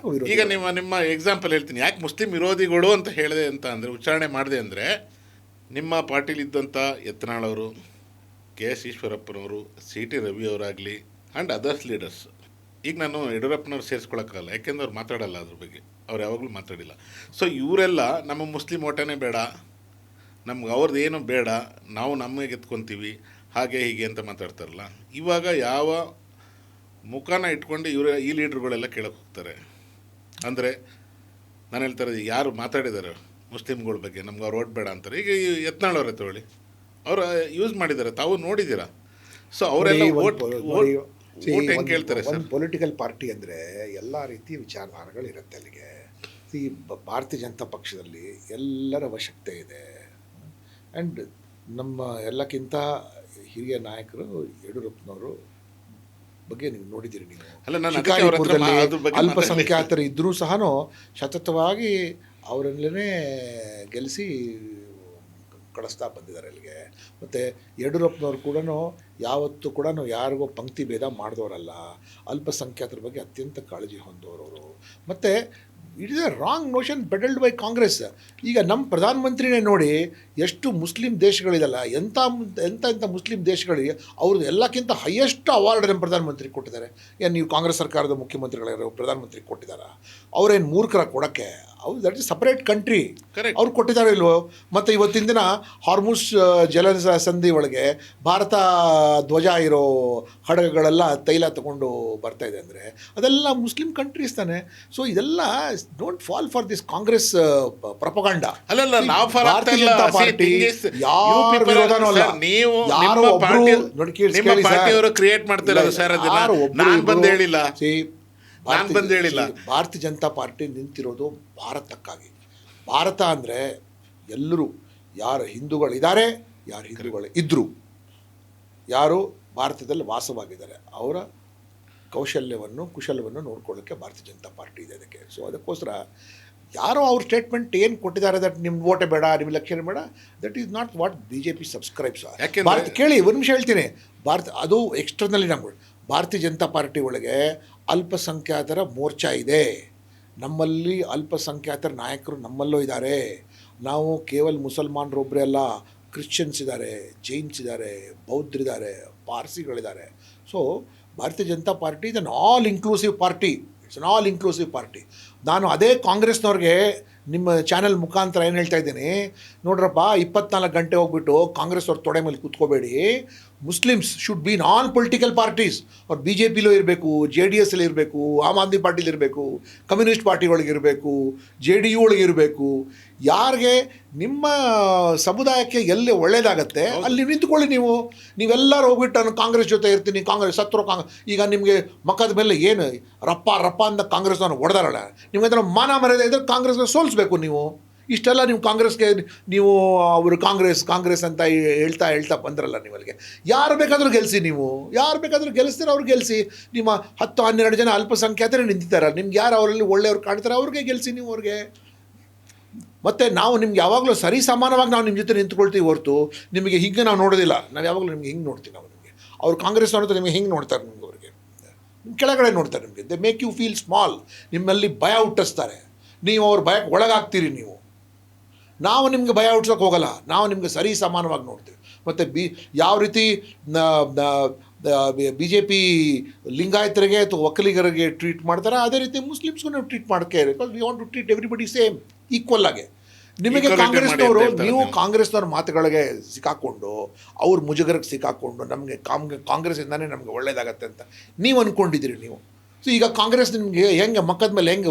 [SPEAKER 1] ಈಗ ನಿಮ್ಮ ಎಕ್ಸಾಂಪಲ್ ಹೇಳ್ತೀನಿ. ಯಾಕೆ ಮುಸ್ಲಿಂ ವಿರೋಧಿಗಳು ಅಂತ ಹೇಳಿದೆ ಅಂತ ಅಂದರೆ, ಉಚ್ಚಾರಣೆ ಮಾಡಿದೆ ಅಂದರೆ, ನಿಮ್ಮ ಪಾರ್ಟಿಲಿದ್ದಂಥ ಯತ್ನಾಳವರು, KS ಈಶ್ವರಪ್ಪನವರು, CT ರವಿ ಅವರಾಗಲಿ ಆ್ಯಂಡ್ ಅದರ್ಸ್ ಲೀಡರ್ಸ್. ಈಗ ನಾನು ಯಡಿಯೂರಪ್ಪನವ್ರು ಸೇರಿಸ್ಕೊಳಕ್ಕಾಗಲ್ಲ, ಯಾಕೆಂದ್ರೆ ಅವ್ರು ಮಾತಾಡಲ್ಲ ಅದ್ರ ಬಗ್ಗೆ, ಅವ್ರು ಯಾವಾಗಲೂ ಮಾತಾಡಿಲ್ಲ. ಸೊ ಇವರೆಲ್ಲ ನಮ್ಮ ಮುಸ್ಲಿಂ ಓಟನೇ ಬೇಡ, ನಮ್ಗೆ ಅವ್ರದ್ದು ಏನು ಬೇಡ, ನಾವು ನಮಗೆ ಎತ್ಕೊತೀವಿ, ಹಾಗೆ ಹೀಗೆ ಅಂತ ಮಾತಾಡ್ತಾರಲ್ಲ. ಇವಾಗ ಯಾವ ಮುಖಾನ ಇಟ್ಕೊಂಡು ಈ ಲೀಡ್ರುಗಳೆಲ್ಲ ಕೇಳಕ್ಕೆ ಹೋಗ್ತಾರೆ ಅಂದರೆ, ನಾನು ಹೇಳ್ತಾರೆ ಯಾರು ಮಾತಾಡಿದ್ದಾರೆ ಮುಸ್ಲಿಮ್ಗಳ ಬಗ್ಗೆ, ನಮ್ಗೆ ಅವ್ರು ಓಟ್ ಬೇಡ ಅಂತಾರೆ. ಈಗ ಯತ್ನಾಳವ್ರೆ ತಗೊಳ್ಳಿ, ಅವರು ಯೂಸ್ ಮಾಡಿದ್ದಾರೆ, ತಾವು ನೋಡಿದ್ದೀರಾ. ಸೊ ಅವರೆಲ್ಲ ಓಟ್ ಹೆಂಗೆ ಕೇಳ್ತಾರೆ ಸರ್?
[SPEAKER 2] ಪೊಲಿಟಿಕಲ್ ಪಾರ್ಟಿ ಅಂದರೆ ಎಲ್ಲ ರೀತಿಯ ವಿಚಾರಧಾರೆಗಳು ಇರುತ್ತೆ ಅಲ್ಲಿಗೆ. ಈ ಭಾರತೀಯ ಜನತಾ ಪಕ್ಷದಲ್ಲಿ ಎಲ್ಲರ ಅವಶ್ಯಕತೆ ಇದೆ. ಆ್ಯಂಡ್ ನಮ್ಮ ಎಲ್ಲಕ್ಕಿಂತ ಹಿರಿಯ ನಾಯಕರು ಯಡಿಯೂರಪ್ಪನವರು ಬಗ್ಗೆ ನೀವು ನೋಡಿದ್ದೀರಿ. ನೀವು ಶಿಕಾರಿಪುರದಲ್ಲಿ ಅಲ್ಪಸಂಖ್ಯಾತರು ಇದ್ದರೂ ಸಹ ಸತತವಾಗಿ ಅವರಲ್ಲೇ ಗೆಲ್ಲಿಸಿ ಕಳಿಸ್ತಾ ಬಂದಿದ್ದಾರೆ ಅಲ್ಲಿಗೆ. ಮತ್ತು ಯಡಿಯೂರಪ್ಪನವ್ರು ಕೂಡ ಯಾವತ್ತೂ ಕೂಡ ಯಾರಿಗೋ ಪಂಕ್ತಿ ಭೇದ ಮಾಡಿದವರಲ್ಲ, ಅಲ್ಪಸಂಖ್ಯಾತರ ಬಗ್ಗೆ ಅತ್ಯಂತ ಕಾಳಜಿ ಹೊಂದೋರವರು. ಮತ್ತು it is a wrong notion pedalled by Congress. ಈಗ ನಮ್ಮ ಪ್ರಧಾನಮಂತ್ರಿನೇ ನೋಡಿ, ಎಷ್ಟು ಮುಸ್ಲಿಂ ದೇಶಗಳಿದಲ್ಲ, ಎಂಥ ಮುಸ್ಲಿಂ ದೇಶಗಳಿಗೆ ಅವ್ರದ್ದು ಎಲ್ಲಕ್ಕಿಂತ ಹೈಯೆಸ್ಟ್ ಅವಾರ್ಡ್ ನಮ್ಮ ಪ್ರಧಾನಮಂತ್ರಿ ಕೊಟ್ಟಿದ್ದಾರೆ. ಏನು ನೀವು ಕಾಂಗ್ರೆಸ್ ಸರ್ಕಾರದ ಮುಖ್ಯಮಂತ್ರಿಗಳು ಪ್ರಧಾನಮಂತ್ರಿ ಕೊಟ್ಟಿದ್ದಾರಾ? ಅವರೇನು ಮೂರ್ಖರ ಕೊಡೋಕ್ಕೆ? ಅವ್ರು ದಟ್ ಇಸ್ ಸಪ್ರೇಟ್ ಕಂಟ್ರಿ, ಅವ್ರು ಕೊಟ್ಟಿದ್ದಾರೆ ಇಲ್ವೋ? ಮತ್ತು ಇವತ್ತಿನ ದಿನ ಹಾರ್ಮುಸ್ ಜಲ ಸಂಧಿ ಒಳಗೆ ಭಾರತ ಧ್ವಜ ಇರೋ ಹಡಗುಗಳೆಲ್ಲ ತೈಲ ತಗೊಂಡು ಬರ್ತಾ ಇದೆ ಅಂದರೆ ಅದೆಲ್ಲ ಮುಸ್ಲಿಂ ಕಂಟ್ರೀಸ್ ತಾನೆ. ಸೊ ಇದೆಲ್ಲ don't fall for this Congress ಪ್ರೊಪಗಂಡ.
[SPEAKER 1] ಅಲ್ಲಲ್ಲ, ನಾವು
[SPEAKER 2] ಭಾರತೀಯ ಜನತಾ ಪಾರ್ಟಿ ಯಾರ ವಿರೋಧನೂ ಅಲ್ಲ. ಯಾರೋ ಒಬ್ರು ನೋಡಿ
[SPEAKER 1] ಕ್ರಿಯೇಟ್ ಮಾಡ್ತಾರೆ ಸರ್, ನಾನು ಬಂದು ಹೇಳಿಲ್ಲ.
[SPEAKER 2] ಭಾರತೀಯ ಜನತಾ ಪಾರ್ಟಿ ನಿಂತಿರೋದು ಭಾರತಕ್ಕಾಗಿ. ಭಾರತ ಅಂದರೆ ಎಲ್ಲರೂ, ಯಾರು ಹಿಂದೂಗಳಿದ್ದಾರೆ, ಯಾರು ಹಿಂದೂಗಳು ಇದ್ದರು, ಯಾರು ಭಾರತದಲ್ಲಿ ವಾಸವಾಗಿದ್ದಾರೆ, ಅವರ ಕುಶಲವನ್ನು ನೋಡ್ಕೊಳ್ಳೋಕ್ಕೆ ಭಾರತೀಯ ಜನತಾ ಪಾರ್ಟಿ ಇದೆ ಅದಕ್ಕೆ. ಸೊ ಅದಕ್ಕೋಸ್ಕರ ಯಾರೋ ಅವ್ರ ಸ್ಟೇಟ್ಮೆಂಟ್ ಏನು ಕೊಟ್ಟಿದ್ದಾರೆ ದಟ್ ನಿಮ್ಮ ಓಟೆ ಬೇಡ ನಿಮ್ಮ ಎಲೆಕ್ಷನ್ ಬೇಡ, that is not what B J P subscribes.
[SPEAKER 1] ಯಾಕೆಂದ್ರೆ-
[SPEAKER 2] ಭಾರತ ಕೇಳಿ ಒಂದು ನಿಮಿಷ ಹೇಳ್ತೀನಿ. ಅದು ಎಕ್ಸ್ಟರ್ನಲಿ ನಮ್ಗಳು ಭಾರತೀಯ ಜನತಾ ಪಾರ್ಟಿ ಒಳಗೆ ಅಲ್ಪಸಂಖ್ಯಾತರ ಮೋರ್ಚಾ ಇದೆ. ನಮ್ಮಲ್ಲಿ ಅಲ್ಪಸಂಖ್ಯಾತರ ನಾಯಕರು ನಮ್ಮಲ್ಲೂ ಇದ್ದಾರೆ. ನಾವು ಕೇವಲ ಮುಸಲ್ಮಾನರೊಬ್ಬರೇ ಅಲ್ಲ, ಕ್ರಿಶ್ಚಿಯನ್ಸ್ ಇದ್ದಾರೆ, ಜೈನ್ಸ್ ಇದ್ದಾರೆ, ಬೌದ್ಧರಿದ್ದಾರೆ, ಪಾರ್ಸಿಗಳಿದ್ದಾರೆ. ಸೊ ಭಾರತೀಯ Janata party is an all inclusive party. It's an all inclusive party. ನಾನು ಅದೇ ಕಾಂಗ್ರೆಸ್ನವ್ರಿಗೆ ನಿಮ್ಮ ಚಾನೆಲ್ ಮುಖಾಂತರ ಏನು ಹೇಳ್ತಾ ಇದ್ದೀನಿ, ನೋಡ್ರಪ್ಪ 24 ಗಂಟೆ ಹೋಗ್ಬಿಟ್ಟು ಕಾಂಗ್ರೆಸ್ ಅವ್ರ ತೊಡೆ ಮೇಲೆ ಕೂತ್ಕೋಬೇಡಿ. Muslims should be non political parties. ಅವ್ರು ಬಿ ಜೆ ಪಿಲೂ ಇರಬೇಕು, ಜೆ ಡಿ ಎಸ್ಸಲ್ಲಿ ಇರಬೇಕು, ಆಮ್ ಆದ್ಮಿ ಪಾರ್ಟಿಲಿ ಇರಬೇಕು, ಕಮ್ಯುನಿಸ್ಟ್ ಪಾರ್ಟಿಗಳಿಗೆ ಇರಬೇಕು, ಜೆ ಡಿ ಯು ಒಳಗೆ ಇರಬೇಕು. ಯಾರಿಗೆ ನಿಮ್ಮ ಸಮುದಾಯಕ್ಕೆ ಎಲ್ಲಿ ಒಳ್ಳೇದಾಗತ್ತೆ ಅಲ್ಲಿ ನಿಂತ್ಕೊಳ್ಳಿ. ನೀವೆಲ್ಲರೂ ಹೋಗ್ಬಿಟ್ಟು ನಾನು ಕಾಂಗ್ರೆಸ್ ಜೊತೆ ಇರ್ತೀನಿ, ಕಾಂಗ್ರೆಸ್ ಸತ್ರು ಈಗ ನಿಮಗೆ ಮಕ್ಕದ ಮೇಲೆ ಏನು ರಪ್ಪ ಅಂತ ಕಾಂಗ್ರೆಸ್ನವ್ರು ಹೊಡೆದಾರಲ್ಲ, ನಿಮ್ಗೆ ಅದರ ಮಾನ ಮರ್ಯಾದೆ ಇದ್ದರೆ ಕಾಂಗ್ರೆಸ್ನ ಸೋಲಿಸ್ಬೇಕು ನೀವು. ಇಷ್ಟೆಲ್ಲ ನೀವು ಕಾಂಗ್ರೆಸ್ಗೆ ನೀವು ಅವರು ಕಾಂಗ್ರೆಸ್ ಅಂತ ಹೇಳ್ತಾ ಬಂದ್ರಲ್ಲ ನೀವಲ್ಲಿಗೆ. ಯಾರು ಬೇಕಾದರೂ ಗೆಲ್ಲಿಸಿ, ಯಾರು ಬೇಕಾದರೂ ಗೆಲ್ಲಿಸ್ತೀರ ಅವ್ರು ಗೆಲ್ಲಿಸಿ. ನಿಮ್ಮ 10-12 ಜನ ಅಲ್ಪಸಂಖ್ಯಾತರೇ ನಿಂತಿದ್ದಾರೆ, ನಿಮ್ಗೆ ಯಾರು ಅವರಲ್ಲಿ ಒಳ್ಳೆಯವ್ರು ಕಾಣ್ತಾರೆ ಅವ್ರಿಗೆ ಗೆಲ್ಲಿಸಿ ನೀವು ಅವ್ರಿಗೆ. ಮತ್ತು ನಾವು ನಿಮ್ಗೆ ಯಾವಾಗಲೂ ಸರಿ ಸಮಾನವಾಗಿ ನಾವು ನಿಮ್ಮ ಜೊತೆ ನಿಂತ್ಕೊಳ್ತೀವಿ ಹೊರತು ನಿಮಗೆ ಹಿಂಗೆ ನಾವು ನೋಡೋದಿಲ್ಲ. ನಾವು ಯಾವಾಗಲೂ ನಿಮ್ಗೆ ಹಿಂಗೆ ನೋಡ್ತೀವಿ. ನಾವು ನಿಮಗೆ ಅವ್ರು ಕಾಂಗ್ರೆಸ್ ನೋಡ್ತಾರೆ, ನಿಮಗೆ ಹಿಂಗೆ ನೋಡ್ತಾರೆ, ನಿಮ್ಗೆ ಅವ್ರಿಗೆ ನಿಮ್ಮ ಕೆಳಗಡೆ ನೋಡ್ತಾರೆ. ನಿಮಗೆ they make you feel small. ನಿಮ್ಮಲ್ಲಿ ಭಯ ಹುಟ್ಟಿಸ್ತಾರೆ, ನೀವು ಅವ್ರ ಭಯಕ್ಕೆ ಒಳಗಾಗ್ತೀರಿ ನೀವು. ನಾವು ನಿಮಗೆ ಭಯ ಹುಟ್ಸೋಕೆ ಹೋಗಲ್ಲ, ನಾವು ನಿಮಗೆ ಸರಿ ಸಮಾನವಾಗಿ ನೋಡ್ತೀವಿ. ಮತ್ತು ಯಾವ ರೀತಿ ಬಿ ಜೆ ಪಿ ಲಿಂಗಾಯತರಿಗೆ ಅಥವಾ ಒಕ್ಕಲಿಗರಿಗೆ ಟ್ರೀಟ್ ಮಾಡ್ತಾರೆ, ಅದೇ ರೀತಿ ಮುಸ್ಲಿಮ್ಸ್ಗೂ ನಾವು ಟ್ರೀಟ್ ಮಾಡೋಕ್ಕೆ, because we want to treat everybody same equal ಆಗಿ. ನಿಮಗೆ ಕಾಂಗ್ರೆಸ್ನವರು, ನೀವು ಕಾಂಗ್ರೆಸ್ನವ್ರ ಮಾತುಗಳಿಗೆ ಸಿಕ್ಕಾಕ್ಕೊಂಡು ಅವ್ರ ಮುಜುಗರಕ್ಕೆ ಸಿಕ್ಕಾಕ್ಕೊಂಡು ನಮಗೆ ಕಾಂಗ್ರೆಸ್ಸಿಂದನೇ ನಮಗೆ ಒಳ್ಳೇದಾಗತ್ತೆ ಅಂತ ನೀವು ಅಂದ್ಕೊಂಡಿದ್ದೀರಿ ನೀವು. ಸೊ ಈಗ ಕಾಂಗ್ರೆಸ್ ನಿಮಗೆ ಹೆಂಗೆ ಮಕ್ಕದ ಮೇಲೆ ಹೆಂಗೆ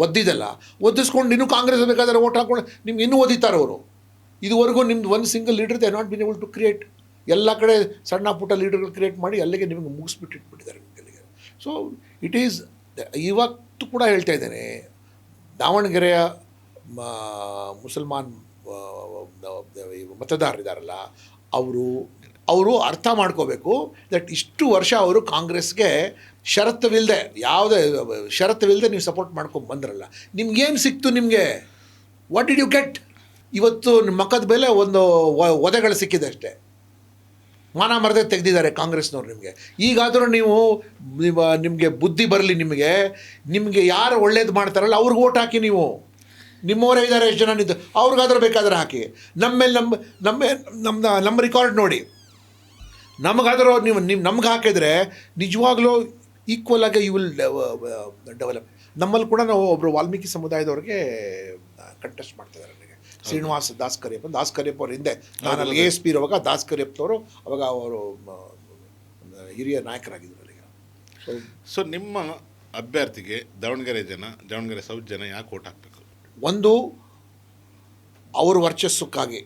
[SPEAKER 2] ಒದ್ದಿದಲ್ಲ, ಒದ್ದಿಸ್ಕೊಂಡು ಇನ್ನೂ ಕಾಂಗ್ರೆಸ್ ಬೇಕಾದರೆ ಓಟ್ ಹಾಕ್ಕೊಂಡು ನಿಮ್ಗೆ ಇನ್ನೂ ಓದಿತಾರೆ ಅವರು. ಇದುವರೆಗೂ ನಿಮ್ದು ಒಂದು single leader they not been able to create. ಎಲ್ಲ ಕಡೆ ಸಣ್ಣ ಪುಟ್ಟ ಲೀಡರ್ಗಳು ಕ್ರಿಯೇಟ್ ಮಾಡಿ ಅಲ್ಲಿಗೆ ನಿಮಗೆ ಮುಗಿಸ್ಬಿಟ್ಟಿಟ್ಬಿಟ್ಟಿದ್ದಾರೆ ನಿಮಗೆ. ಸೊ ಇಟ್ ಈಸ್, ಇವತ್ತು ಕೂಡ ಹೇಳ್ತಾ ಇದ್ದೇನೆ, ದಾವಣಗೆರೆಯ ಮುಸಲ್ಮಾನ್ ಮತದಾರರಿದ್ದಾರಲ್ಲ, ಅವರು ಅರ್ಥ ಮಾಡ್ಕೋಬೇಕು ದಟ್ ಇಷ್ಟು ವರ್ಷ ಅವರು ಕಾಂಗ್ರೆಸ್ಗೆ ಷರತ್ತುವಿಲ್ಲದೆ ನೀವು ಸಪೋರ್ಟ್ ಮಾಡ್ಕೊಂಡು ಬಂದ್ರಲ್ಲ, ನಿಮ್ಗೇನು ಸಿಕ್ತು? ನಿಮಗೆ ವಾಟ್ ಡಿಡ್ ಯು ಗೆಟ್? ಇವತ್ತು ನಿಮ್ಮ ಮಕ್ಕದ ಮೇಲೆ ಒಂದು ಒದೆಗಳು ಸಿಕ್ಕಿದೆ ಅಷ್ಟೇ. ಮಾನ ಮರದೆ ತೆಗೆದಿದ್ದಾರೆ ಕಾಂಗ್ರೆಸ್ನವ್ರು ನಿಮಗೆ. ಈಗಾದರೂ ನಿಮಗೆ ಬುದ್ಧಿ ಬರಲಿ. ನಿಮಗೆ ಯಾರು ಒಳ್ಳೇದು ಮಾಡ್ತಾರಲ್ಲ ಅವ್ರಿಗೆ ಓಟ್ ಹಾಕಿ. ನಿಮ್ಮವರೇ ಇದ್ದಾರೆ ಎಷ್ಟು ಜನ ನಿಂತು, ಅವ್ರಿಗಾದ್ರೂ ಬೇಕಾದ್ರೆ ಹಾಕಿ. ನಮ್ಮ ರೆಕಾರ್ಡ್ ನೋಡಿ. ನಮಗಾದರೂ ನಮ್ಗೆ ಹಾಕಿದರೆ ನಿಜವಾಗ್ಲೂ ಈಕ್ವಲ್ ಆಗಿ ಯು ವಿಲ್ ಡೆವಲಪ್. ನಮ್ಮಲ್ಲಿ ಕೂಡ ನಾವು ಒಬ್ಬರು ವಾಲ್ಮೀಕಿ ಸಮುದಾಯದವ್ರಿಗೆ ಕಂಟೆಸ್ಟ್ ಮಾಡ್ತಿದ್ದಾರೆ. ನನಗೆ ಶ್ರೀನಿವಾಸ್ ದಾಸ್ ಕರಿಯಪ್ಪ ಅವ್ರ ಹಿಂದೆ ನಾನು ಅಲ್ಲಿ ASP ಇರುವಾಗ ದಾಸ್ ಕರಿಯಪ್ಪನವರು ಅವಾಗ ಅವರು ಹಿರಿಯ ನಾಯಕರಾಗಿದ್ದರು ಅಲ್ಲಿಗೆ.
[SPEAKER 1] ಸೊ ನಿಮ್ಮ ಅಭ್ಯರ್ಥಿಗೆ ದಾವಣಗೆರೆ ಸೌತ್ ಜನ ಯಾಕೆ ಓಟ್ ಹಾಕಬೇಕು?
[SPEAKER 2] ಒಂದು, ಅವ್ರ ವರ್ಚಸ್ಸಕ್ಕಾಗಿ,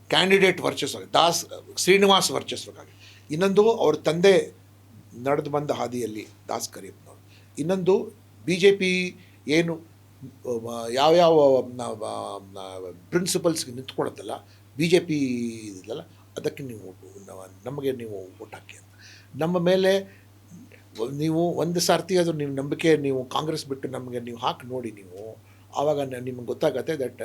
[SPEAKER 2] ಕ್ಯಾಂಡಿಡೇಟ್ ವರ್ಚಸ್ಸಾಗಿ, ಶ್ರೀನಿವಾಸ್ ವರ್ಚಸ್ಸಕ್ಕಾಗಿ. ಇನ್ನೊಂದು, ಅವ್ರ ತಂದೆ ನಡೆದು ಬಂದ ಹಾದಿಯಲ್ಲಿ ದಾಸ್ ಕರಿಯಪ್ಪನವರು. ಇನ್ನೊಂದು, BJP ಏನು ಯಾವ್ಯಾವ ಪ್ರಿನ್ಸಿಪಲ್ಸ್ಗೆ ನಿಂತ್ಕೊಳ್ಳೋದಲ್ಲ, BJP ಇದಲ್ಲ, ಅದಕ್ಕೆ ನಮಗೆ ನೀವು ಓಟ್ ಹಾಕಿ ಅಂತ. ನಮ್ಮ ಮೇಲೆ ನೀವು ಒಂದು ಸಾರ್ತಿ ಅದು ನೀವು ನಂಬಿಕೆ, ನೀವು ಕಾಂಗ್ರೆಸ್ ಬಿಟ್ಟು ನಮಗೆ ನೀವು ಹಾಕಿ ನೋಡಿ. ಆವಾಗ ನಿಮಗೆ ಗೊತ್ತಾಗತ್ತೆ that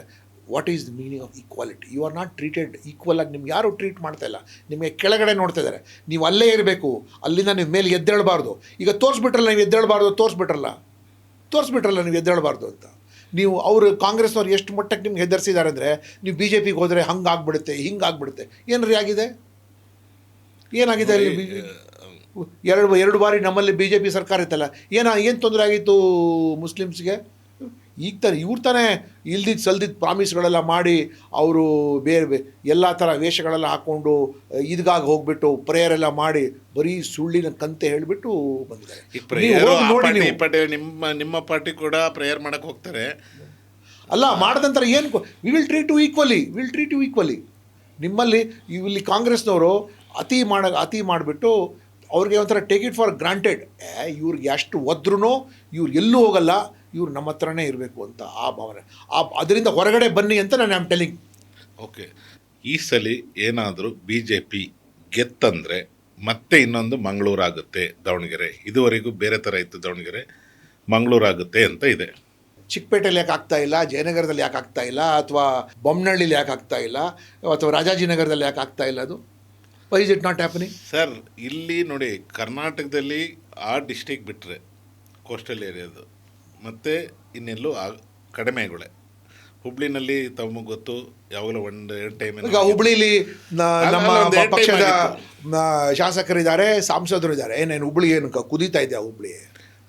[SPEAKER 2] what is the meaning of equality. You are not treated equal ಆಗಿ. ನಿಮ್ಗೆ ಯಾರೂ ಟ್ರೀಟ್ ಮಾಡ್ತಾಯಿಲ್ಲ, ನಿಮಗೆ ಕೆಳಗಡೆ ನೋಡ್ತಾ ಇದ್ದಾರೆ. ನೀವು ಅಲ್ಲೇ ಇರಬೇಕು, ಅಲ್ಲಿಂದ ನೀವು ಮೇಲೆ ಎದ್ದೇಳಬಾರ್ದು. ಈಗ ತೋರಿಸ್ಬಿಟ್ರಲ್ಲ ನೀವು ಎದ್ದೇಳಬಾರ್ದು, ತೋರಿಸ್ಬಿಟ್ರಲ್ಲ ನೀವು ಎದ್ದೇಳಬಾರ್ದು ಅಂತ. ಅವರು ಕಾಂಗ್ರೆಸ್ನವ್ರು ಎಷ್ಟು ಮಟ್ಟಕ್ಕೆ ನಿಮ್ಗೆ ಹೆದರ್ಸಿದ್ದಾರೆ ಅಂದರೆ, ನೀವು BJPಗೆ ಹೋದರೆ ಹಂಗಾಗ್ಬಿಡುತ್ತೆ, ಹಿಂಗಾಗ್ಬಿಡುತ್ತೆ. ಏನಾರಿ ಏನಾಗಿದೆ ಅಲ್ಲಿ? ಎರಡು ಬಾರಿ ನಮ್ಮಲ್ಲಿ BJP ಸರ್ಕಾರ ಇತ್ತಲ್ಲ, ಏನು ತೊಂದರೆ ಆಗಿತ್ತು ಮುಸ್ಲಿಮ್ಸ್ಗೆ? ಈಗ ಇವ್ರು ತಾನೇ ಸಲ್ದಿದ್ದ ಪ್ರಾಮಿಸ್ಗಳೆಲ್ಲ ಮಾಡಿ ಅವರು ಬೇರೆ ಎಲ್ಲ ಥರ ವೇಷಗಳೆಲ್ಲ ಹಾಕ್ಕೊಂಡು ಈದ್ಗಾಗಿ ಹೋಗ್ಬಿಟ್ಟು ಪ್ರೇಯರ್ ಎಲ್ಲ ಮಾಡಿ ಬರೀ ಸುಳ್ಳಿನ ಕಂತೆ ಹೇಳಿಬಿಟ್ಟು ಬಂದಿದ್ದಾರೆ.
[SPEAKER 1] ನಿಮ್ಮ ಪಾರ್ಟಿ ಕೂಡ ಪ್ರೇಯರ್ ಮಾಡಕ್ಕೆ ಹೋಗ್ತಾರೆ
[SPEAKER 2] ಅಲ್ಲ, ಮಾಡಿದಂತರ ಏನು? We will treat you equally. ನಿಮ್ಮಲ್ಲಿ ಇಲ್ಲಿ ಕಾಂಗ್ರೆಸ್ನವರು ಅತಿ ಮಾಡಿಬಿಟ್ಟು ಅವ್ರಿಗೆ ಒಂಥರ ಟೇಕ್ ಇಟ್ ಫಾರ್ ಗ್ರಾಂಟೆಡ್. ಇವ್ರಿಗೆ ಎಷ್ಟು ಒದ್ರೂ ಇವ್ರು ಎಲ್ಲೂ ಹೋಗಲ್ಲ, ಇವ್ರು ನಮ್ಮ ಹತ್ರನೇ ಇರಬೇಕು ಅಂತ ಆ ಭಾವನೆ. ಅದರಿಂದ ಹೊರಗಡೆ ಬನ್ನಿ ಅಂತ ನಾನು ಆಮ್ ಟೆಲಿಂಗ್.
[SPEAKER 1] ಓಕೆ, ಈ ಸಲ ಏನಾದರೂ BJP ಗೆತ್ತಂದರೆ ಮತ್ತೆ ಇನ್ನೊಂದು ಮಂಗಳೂರಾಗುತ್ತೆ ದಾವಣಗೆರೆ. ಇದುವರೆಗೂ ಬೇರೆ ಥರ ಇತ್ತು ದಾವಣಗೆರೆ, ಮಂಗಳೂರಾಗುತ್ತೆ ಅಂತ ಇದೆ.
[SPEAKER 2] ಚಿಕ್ಕಪೇಟೆಯಲ್ಲಿ ಯಾಕೆ ಆಗ್ತಾ ಇಲ್ಲ, ಜಯನಗರದಲ್ಲಿ ಯಾಕೆ ಆಗ್ತಾ ಇಲ್ಲ, ಅಥವಾ ಬೊಮ್ಮನಹಳ್ಳಿಲಿ ಯಾಕೆ ಆಗ್ತಾ ಇಲ್ಲ, ಅಥವಾ ರಾಜಾಜಿನಗರದಲ್ಲಿ ಯಾಕೆ ಆಗ್ತಾ ಇಲ್ಲ? ಅದು why is it not happening?
[SPEAKER 1] Sir ಇಲ್ಲಿ ನೋಡಿ, ಕರ್ನಾಟಕದಲ್ಲಿ ಆ ಡಿಸ್ಟಿಕ್ ಬಿಟ್ಟರೆ ಕೋಸ್ಟಲ್ ಏರಿಯಾದು ಮತ್ತು ಇನ್ನೆಲ್ಲೂ ಕಡಿಮೆಗಳೇ. ಹುಬ್ಳಿನಲ್ಲಿ ತಮಗೆ ಗೊತ್ತು, ಯಾವಾಗಲೂ 1-2 ಟೈಮ್.
[SPEAKER 2] ಈಗ ಹುಬ್ಳಿಲಿ ನಮ್ಮ ಪಕ್ಷದ ಶಾಸಕರಿದ್ದಾರೆ, ಸಂಸದರು ಇದ್ದಾರೆ. ಏನೇನು ಹುಬ್ಳಿ ಏನು ಕುದೀತಾ ಇದೆಯಾ ಹುಬ್ಳಿ?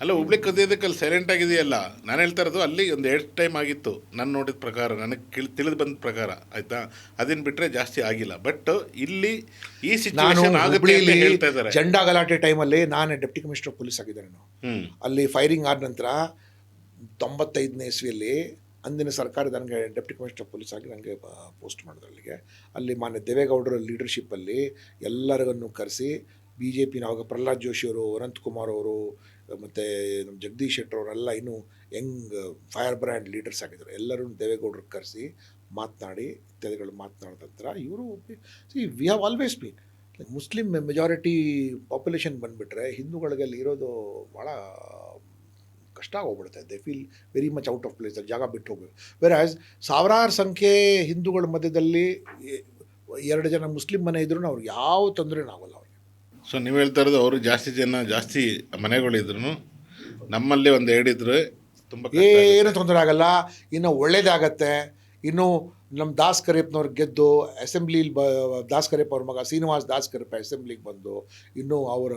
[SPEAKER 1] ಅಲ್ಲ, ಹುಬ್ಳಿ ಕದಿಯೋದಕ್ಕೆ ಅಲ್ಲಿ ಸೈಲೆಂಟ್ ಆಗಿದೆಯಲ್ಲ. ನಾನು ಹೇಳ್ತಾ ಇರೋದು ಅಲ್ಲಿ ಒಂದು 2 ಟೈಮ್ ಆಗಿತ್ತು ನಾನು ನೋಡಿದ ಪ್ರಕಾರ, ನನಗೆ ತಿಳಿದು ಬಂದ ಪ್ರಕಾರ, ಆಯಿತಾ. ಅದನ್ನು ಬಿಟ್ಟರೆ ಜಾಸ್ತಿ ಆಗಿಲ್ಲ. ಬಟ್ ಇಲ್ಲಿ ಈ ಸಿಚುವೇಶನ್ ಆಗುತ್ತೆ ಅಂತ ಹೇಳ್ತಾ ಇದ್ದಾರೆ.
[SPEAKER 2] ಜೆಂಡಾ ಗಲಾಟೆ ಟೈಮಲ್ಲಿ ನಾನು ಡೆಪ್ಟಿ ಕಮಿಷನರ್ ಪೊಲೀಸ್ ಆಗಿದ್ದಾರೆ. ಅಲ್ಲಿ ಫೈರಿಂಗ್ ಆದ ನಂತರ 95ನೇ ಇಸ್ವಿಯಲ್ಲಿ ಅಂದಿನ ಸರ್ಕಾರ ನನಗೆ ಡೆಪ್ಟಿ ಕಮಿಷನರ್ ಪೊಲೀಸ್ ಆಗಿ ನನಗೆ ಪೋಸ್ಟ್ ಮಾಡಿದ್ರು ಅಲ್ಲಿಗೆ. ಅಲ್ಲಿ ಮಾನ್ಯ ದೇವೇಗೌಡರ ಲೀಡರ್ಶಿಪ್ಪಲ್ಲಿ ಎಲ್ಲರಿಗನ್ನು ಕರೆಸಿ BJP ಆವಾಗ ಪ್ರಹ್ಲಾದ್ ಜೋಶಿಯವರು, ಅನಂತಕುಮಾರ್ ಅವರು, ಮತ್ತು ನಮ್ಮ ಜಗದೀಶ್ ಶೆಟ್ಟರ್ ಅವರೆಲ್ಲ ಇನ್ನೂ ಯಂಗ್ ಫೈರ್ ಬ್ರ್ಯಾಂಡ್ ಲೀಡರ್ಸ್ ಆಗಿದ್ದರು. ಎಲ್ಲರೂ ದೇವೇಗೌಡರಿಗೆ ಕರೆಸಿ ಮಾತನಾಡಿ ಇತ್ಯಾದಿಗಳು ಮಾತನಾಡಿದ ನಂತರ ಇವರು we have always been Muslim majority population ಬಂದುಬಿಟ್ರೆ ಹಿಂದೂಗಳಿಗೆ ಅಲ್ಲಿ ಇರೋದು ಭಾಳ ಕಷ್ಟ ಆಗೋಗ್ಬಿಡುತ್ತೆ. They feel very much out of place, ಜಾಗ ಬಿಟ್ಟು ಹೋಗ್ಬೇಕು. ವೆರಾಸ್ ಸಾವಿರಾರು ಸಂಖ್ಯೆ ಹಿಂದೂಗಳ ಮಧ್ಯದಲ್ಲಿ 2 ಜನ ಮುಸ್ಲಿಂ ಮನೆ ಇದ್ರೂ ಅವ್ರಿಗೆ ಯಾವ ತೊಂದರೆನೂ ಆಗೋಲ್ಲ ಅವ್ರಿಗೆ.
[SPEAKER 1] ಸೊ ನೀವು ಹೇಳ್ತಾ ಇರೋದು ಅವರು ಜಾಸ್ತಿ ಮನೆಗಳಿದ್ರು, ನಮ್ಮಲ್ಲಿ 1-2 ಇದ್ರೆ ತುಂಬ
[SPEAKER 2] ಏನೂ ತೊಂದರೆ ಆಗಲ್ಲ. ಇನ್ನು ಒಳ್ಳೇದಾಗತ್ತೆ. ಇನ್ನು ನಮ್ಮ ದಾಸ್ ಕರೇಪ್ನವ್ರು ಗೆದ್ದು ಅಸೆಂಬ್ಲಿಲಿ ದಾಸ್ ಕರೇಪ್ ಅವ್ರ ಮಗ ಶ್ರೀನಿವಾಸ್ ದಾಸ್ ಕರೇಪ್ ಅಸೆಂಬ್ಲಿಗೆ ಬಂದು ಇನ್ನೂ ಅವರ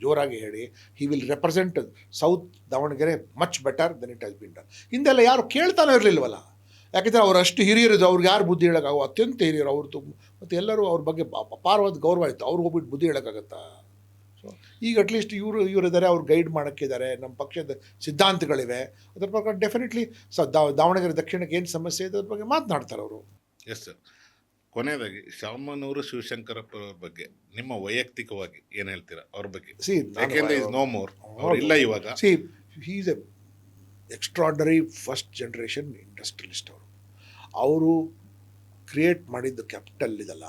[SPEAKER 2] ಜೋರಾಗಿ ಹೇಳಿ he will represent south Davanagere much better than it has been done. ಹಿಂದೆಲ್ಲ ಯಾರು ಕೇಳ್ತಾನೆ ಇರಲಿಲ್ವಲ್ಲ, ಯಾಕೆಂದರೆ ಅವ್ರು ಅಷ್ಟು ಹಿರಿಯರಿದ್ದು, ಅವ್ರಿಗೆ ಯಾರು ಬುದ್ಧಿ ಹೇಳೋಕ್ಕಾಗೋ ಅತ್ಯಂತ ಹಿರಿಯರು ಅವ್ರದ್ದು. ಮತ್ತು ಎಲ್ಲರೂ ಅವ್ರ ಬಗ್ಗೆ ಅಪಾರವಾದ ಗೌರವ ಇತ್ತು. ಅವ್ರಿಗೆ ಹೋಗ್ಬಿಟ್ಟು ಬುದ್ಧಿ ಹೇಳೋಕ್ಕಾಗತ್ತಾ? ಸೊ ಈಗ ಅಟ್ಲೀಸ್ಟ್ ಇವರಿದ್ದಾರೆ, ಅವ್ರು ಗೈಡ್ ಮಾಡೋಕ್ಕಿದ್ದಾರೆ. ನಮ್ಮ ಪಕ್ಷದ ಸಿದ್ಧಾಂತಗಳಿವೆ, ಅದ್ರ ಪ್ರಕಾರ ಡೆಫಿನೆಟ್ಲಿ ದಾವಣಗೆರೆ ದಕ್ಷಿಣಕ್ಕೆ ಏನು ಸಮಸ್ಯೆ ಇದೆ ಅದ್ರ ಬಗ್ಗೆ ಮಾತನಾಡ್ತಾರೆ ಅವರು.
[SPEAKER 1] Yes sir. ಕೊನೆಯದಾಗಿ ಶಾಮನೂರು ಶಿವಶಂಕರಪ್ಪ ಅವ್ರ ಬಗ್ಗೆ ನಿಮ್ಮ ವೈಯಕ್ತಿಕವಾಗಿ ಏನು ಹೇಳ್ತೀರಾ ಅವ್ರ ಬಗ್ಗೆ? ಯಾಕೆಂದರೆ ಇಸ್ ನೋ ಮೋರ್, ಅವ್ರು ಇಲ್ಲ ಇವಾಗ.
[SPEAKER 2] He is a extraordinary first generation industrialist. ಅವರು ಕ್ರಿಯೇಟ್ ಮಾಡಿದ್ದು ಕ್ಯಾಪಿಟಲ್ ಇದಲ್ಲ.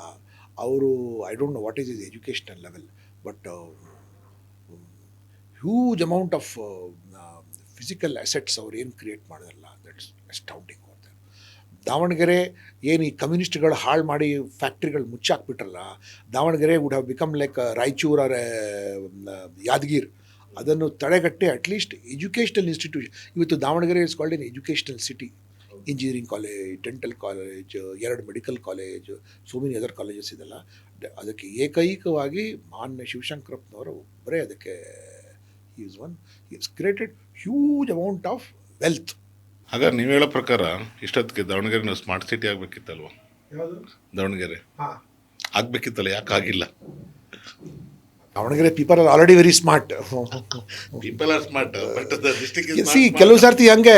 [SPEAKER 2] ಅವರು I don't know what is is educational level, but huge amount of physical assets ಅವ್ರು ಏನು ಕ್ರಿಯೇಟ್ ಮಾಡಿದಲ್ಲ, ದಟ್ಸ್ ಅಸ್ಟೌಂಡಿಂಗ್. ದಾವಣಗೆರೆ ಏನು ಈ ಕಮ್ಯುನಿಸ್ಟ್ಗಳು ಹಾಳು ಮಾಡಿ ಫ್ಯಾಕ್ಟ್ರಿಗಳು ಮುಚ್ಚಾಕ್ಬಿಟ್ರಲ್ಲ, Davangere would have become like Raichur or Yadgir. ಅದನ್ನು ತಡೆಗಟ್ಟೆ ಅಟ್ಲೀಸ್ಟ್ ಎಜುಕೇಷನಲ್ ಇನ್ಸ್ಟಿಟ್ಯೂಷನ್. ಇವತ್ತು Davangere is called an educational city. Engineering college, dental college, 2 medical college, so many other colleges ಇದೆಲ್ಲ. ಅದಕ್ಕೆ ಏಕೈಕವಾಗಿ ಮಾನ್ಯ ಶಿವಶಂಕರಪ್ಪನವರು ಒಬ್ಬರೇ ಅದಕ್ಕೆ is created huge amount of wealth.
[SPEAKER 1] ಹಾಗಾದ್ರೆ ನೀವು ಹೇಳೋ ಪ್ರಕಾರ ಇಷ್ಟೊತ್ತಿಗೆ ದಾವಣಗೆರೆ ಸ್ಮಾರ್ಟ್ ಸಿಟಿ ಆಗಬೇಕಿತ್ತಲ್ವ? ದಾವಣಗೆರೆ ಆಗಬೇಕಿತ್ತಲ್ಲ, ಯಾಕೆ ಆಗಿಲ್ಲ?
[SPEAKER 2] Davanagere people are already very smart.
[SPEAKER 1] People are smart, but the district is
[SPEAKER 2] see ಕೆಲವು ಸರ್ತಿ ಹಂಗೆ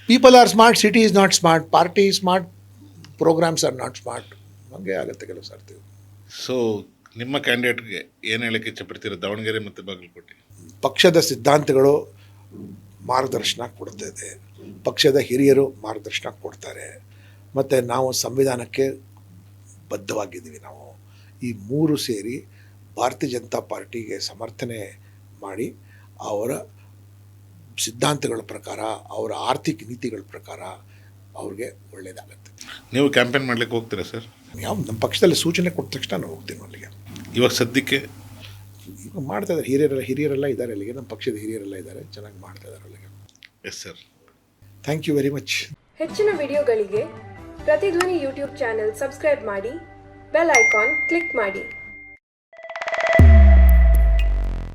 [SPEAKER 2] people are smart, city is not smart, party smart, programmes are not smart. ಹಂಗೆ ಆಗುತ್ತೆ ಕೆಲವು ಸರ್ತಿ.
[SPEAKER 1] ಸೊ ನಿಮ್ಮ ಕ್ಯಾಂಡಿಡೇಟ್ಗೆ ಏನು ಹೇಳಕ್ಕೆ ಇಚ್ಛಪಡ್ತೀರಾ ದಾವಣಗೆರೆ ಮತ್ತು ಬಾಗಲಕೋಟೆ?
[SPEAKER 2] ಪಕ್ಷದ ಸಿದ್ಧಾಂತಗಳು ಮಾರ್ಗದರ್ಶನ ಕೊಡ್ತಾಯಿದೆ, ಪಕ್ಷದ ಹಿರಿಯರು ಮಾರ್ಗದರ್ಶನ ಕೊಡ್ತಾರೆ, ಮತ್ತು ನಾವು ಸಂವಿಧಾನಕ್ಕೆ ಬದ್ಧವಾಗಿದ್ದೀವಿ. ನಾವು ಈ 3 ಸೇರಿ ಭಾರತೀಯ ಜನತಾ ಪಾರ್ಟಿಗೆ ಸಮರ್ಥನೆ ಮಾಡಿ ಅವರ ಸಿದ್ಧಾಂತಗಳ ಪ್ರಕಾರ, ಅವರ ಆರ್ಥಿಕ ನೀತಿಗಳ ಪ್ರಕಾರ ಅವ್ರಿಗೆ ಒಳ್ಳೆಯದಾಗತ್ತೆ.
[SPEAKER 1] ನೀವು ಕ್ಯಾಂಪೇನ್ ಮಾಡ್ಲಿಕ್ಕೆ ಹೋಗ್ತೀರಾ ಸರ್?
[SPEAKER 2] ಯಾವ ನಮ್ಮ ಪಕ್ಷದಲ್ಲಿ ಸೂಚನೆ ಕೊಟ್ಟ ತಕ್ಷಣ ನಾನು ಹೋಗ್ತೀನಿ ಅಲ್ಲಿಗೆ.
[SPEAKER 1] ಇವಾಗ ಸದ್ಯಕ್ಕೆ
[SPEAKER 2] ಈಗ ಮಾಡ್ತಾಯಿದ್ದಾರೆ, ಹಿರಿಯರೆಲ್ಲ ಇದ್ದಾರೆ ಅಲ್ಲಿಗೆ, ನಮ್ಮ ಪಕ್ಷದ ಹಿರಿಯರೆಲ್ಲ ಇದ್ದಾರೆ, ಚೆನ್ನಾಗಿ ಮಾಡ್ತಾಯಿದ್ದಾರೆ ಅಲ್ಲಿಗೆ.
[SPEAKER 1] Yes sir,
[SPEAKER 2] thank you very much.
[SPEAKER 3] ಹೆಚ್ಚಿನ ವಿಡಿಯೋಗಳಿಗೆ ಪ್ರತಿಧ್ವನಿ ಯೂಟ್ಯೂಬ್ ಚಾನೆಲ್ ಸಬ್ಸ್ಕ್ರೈಬ್ ಮಾಡಿ, ಬೆಲ್ ಐಕಾನ್ ಕ್ಲಿಕ್ ಮಾಡಿ.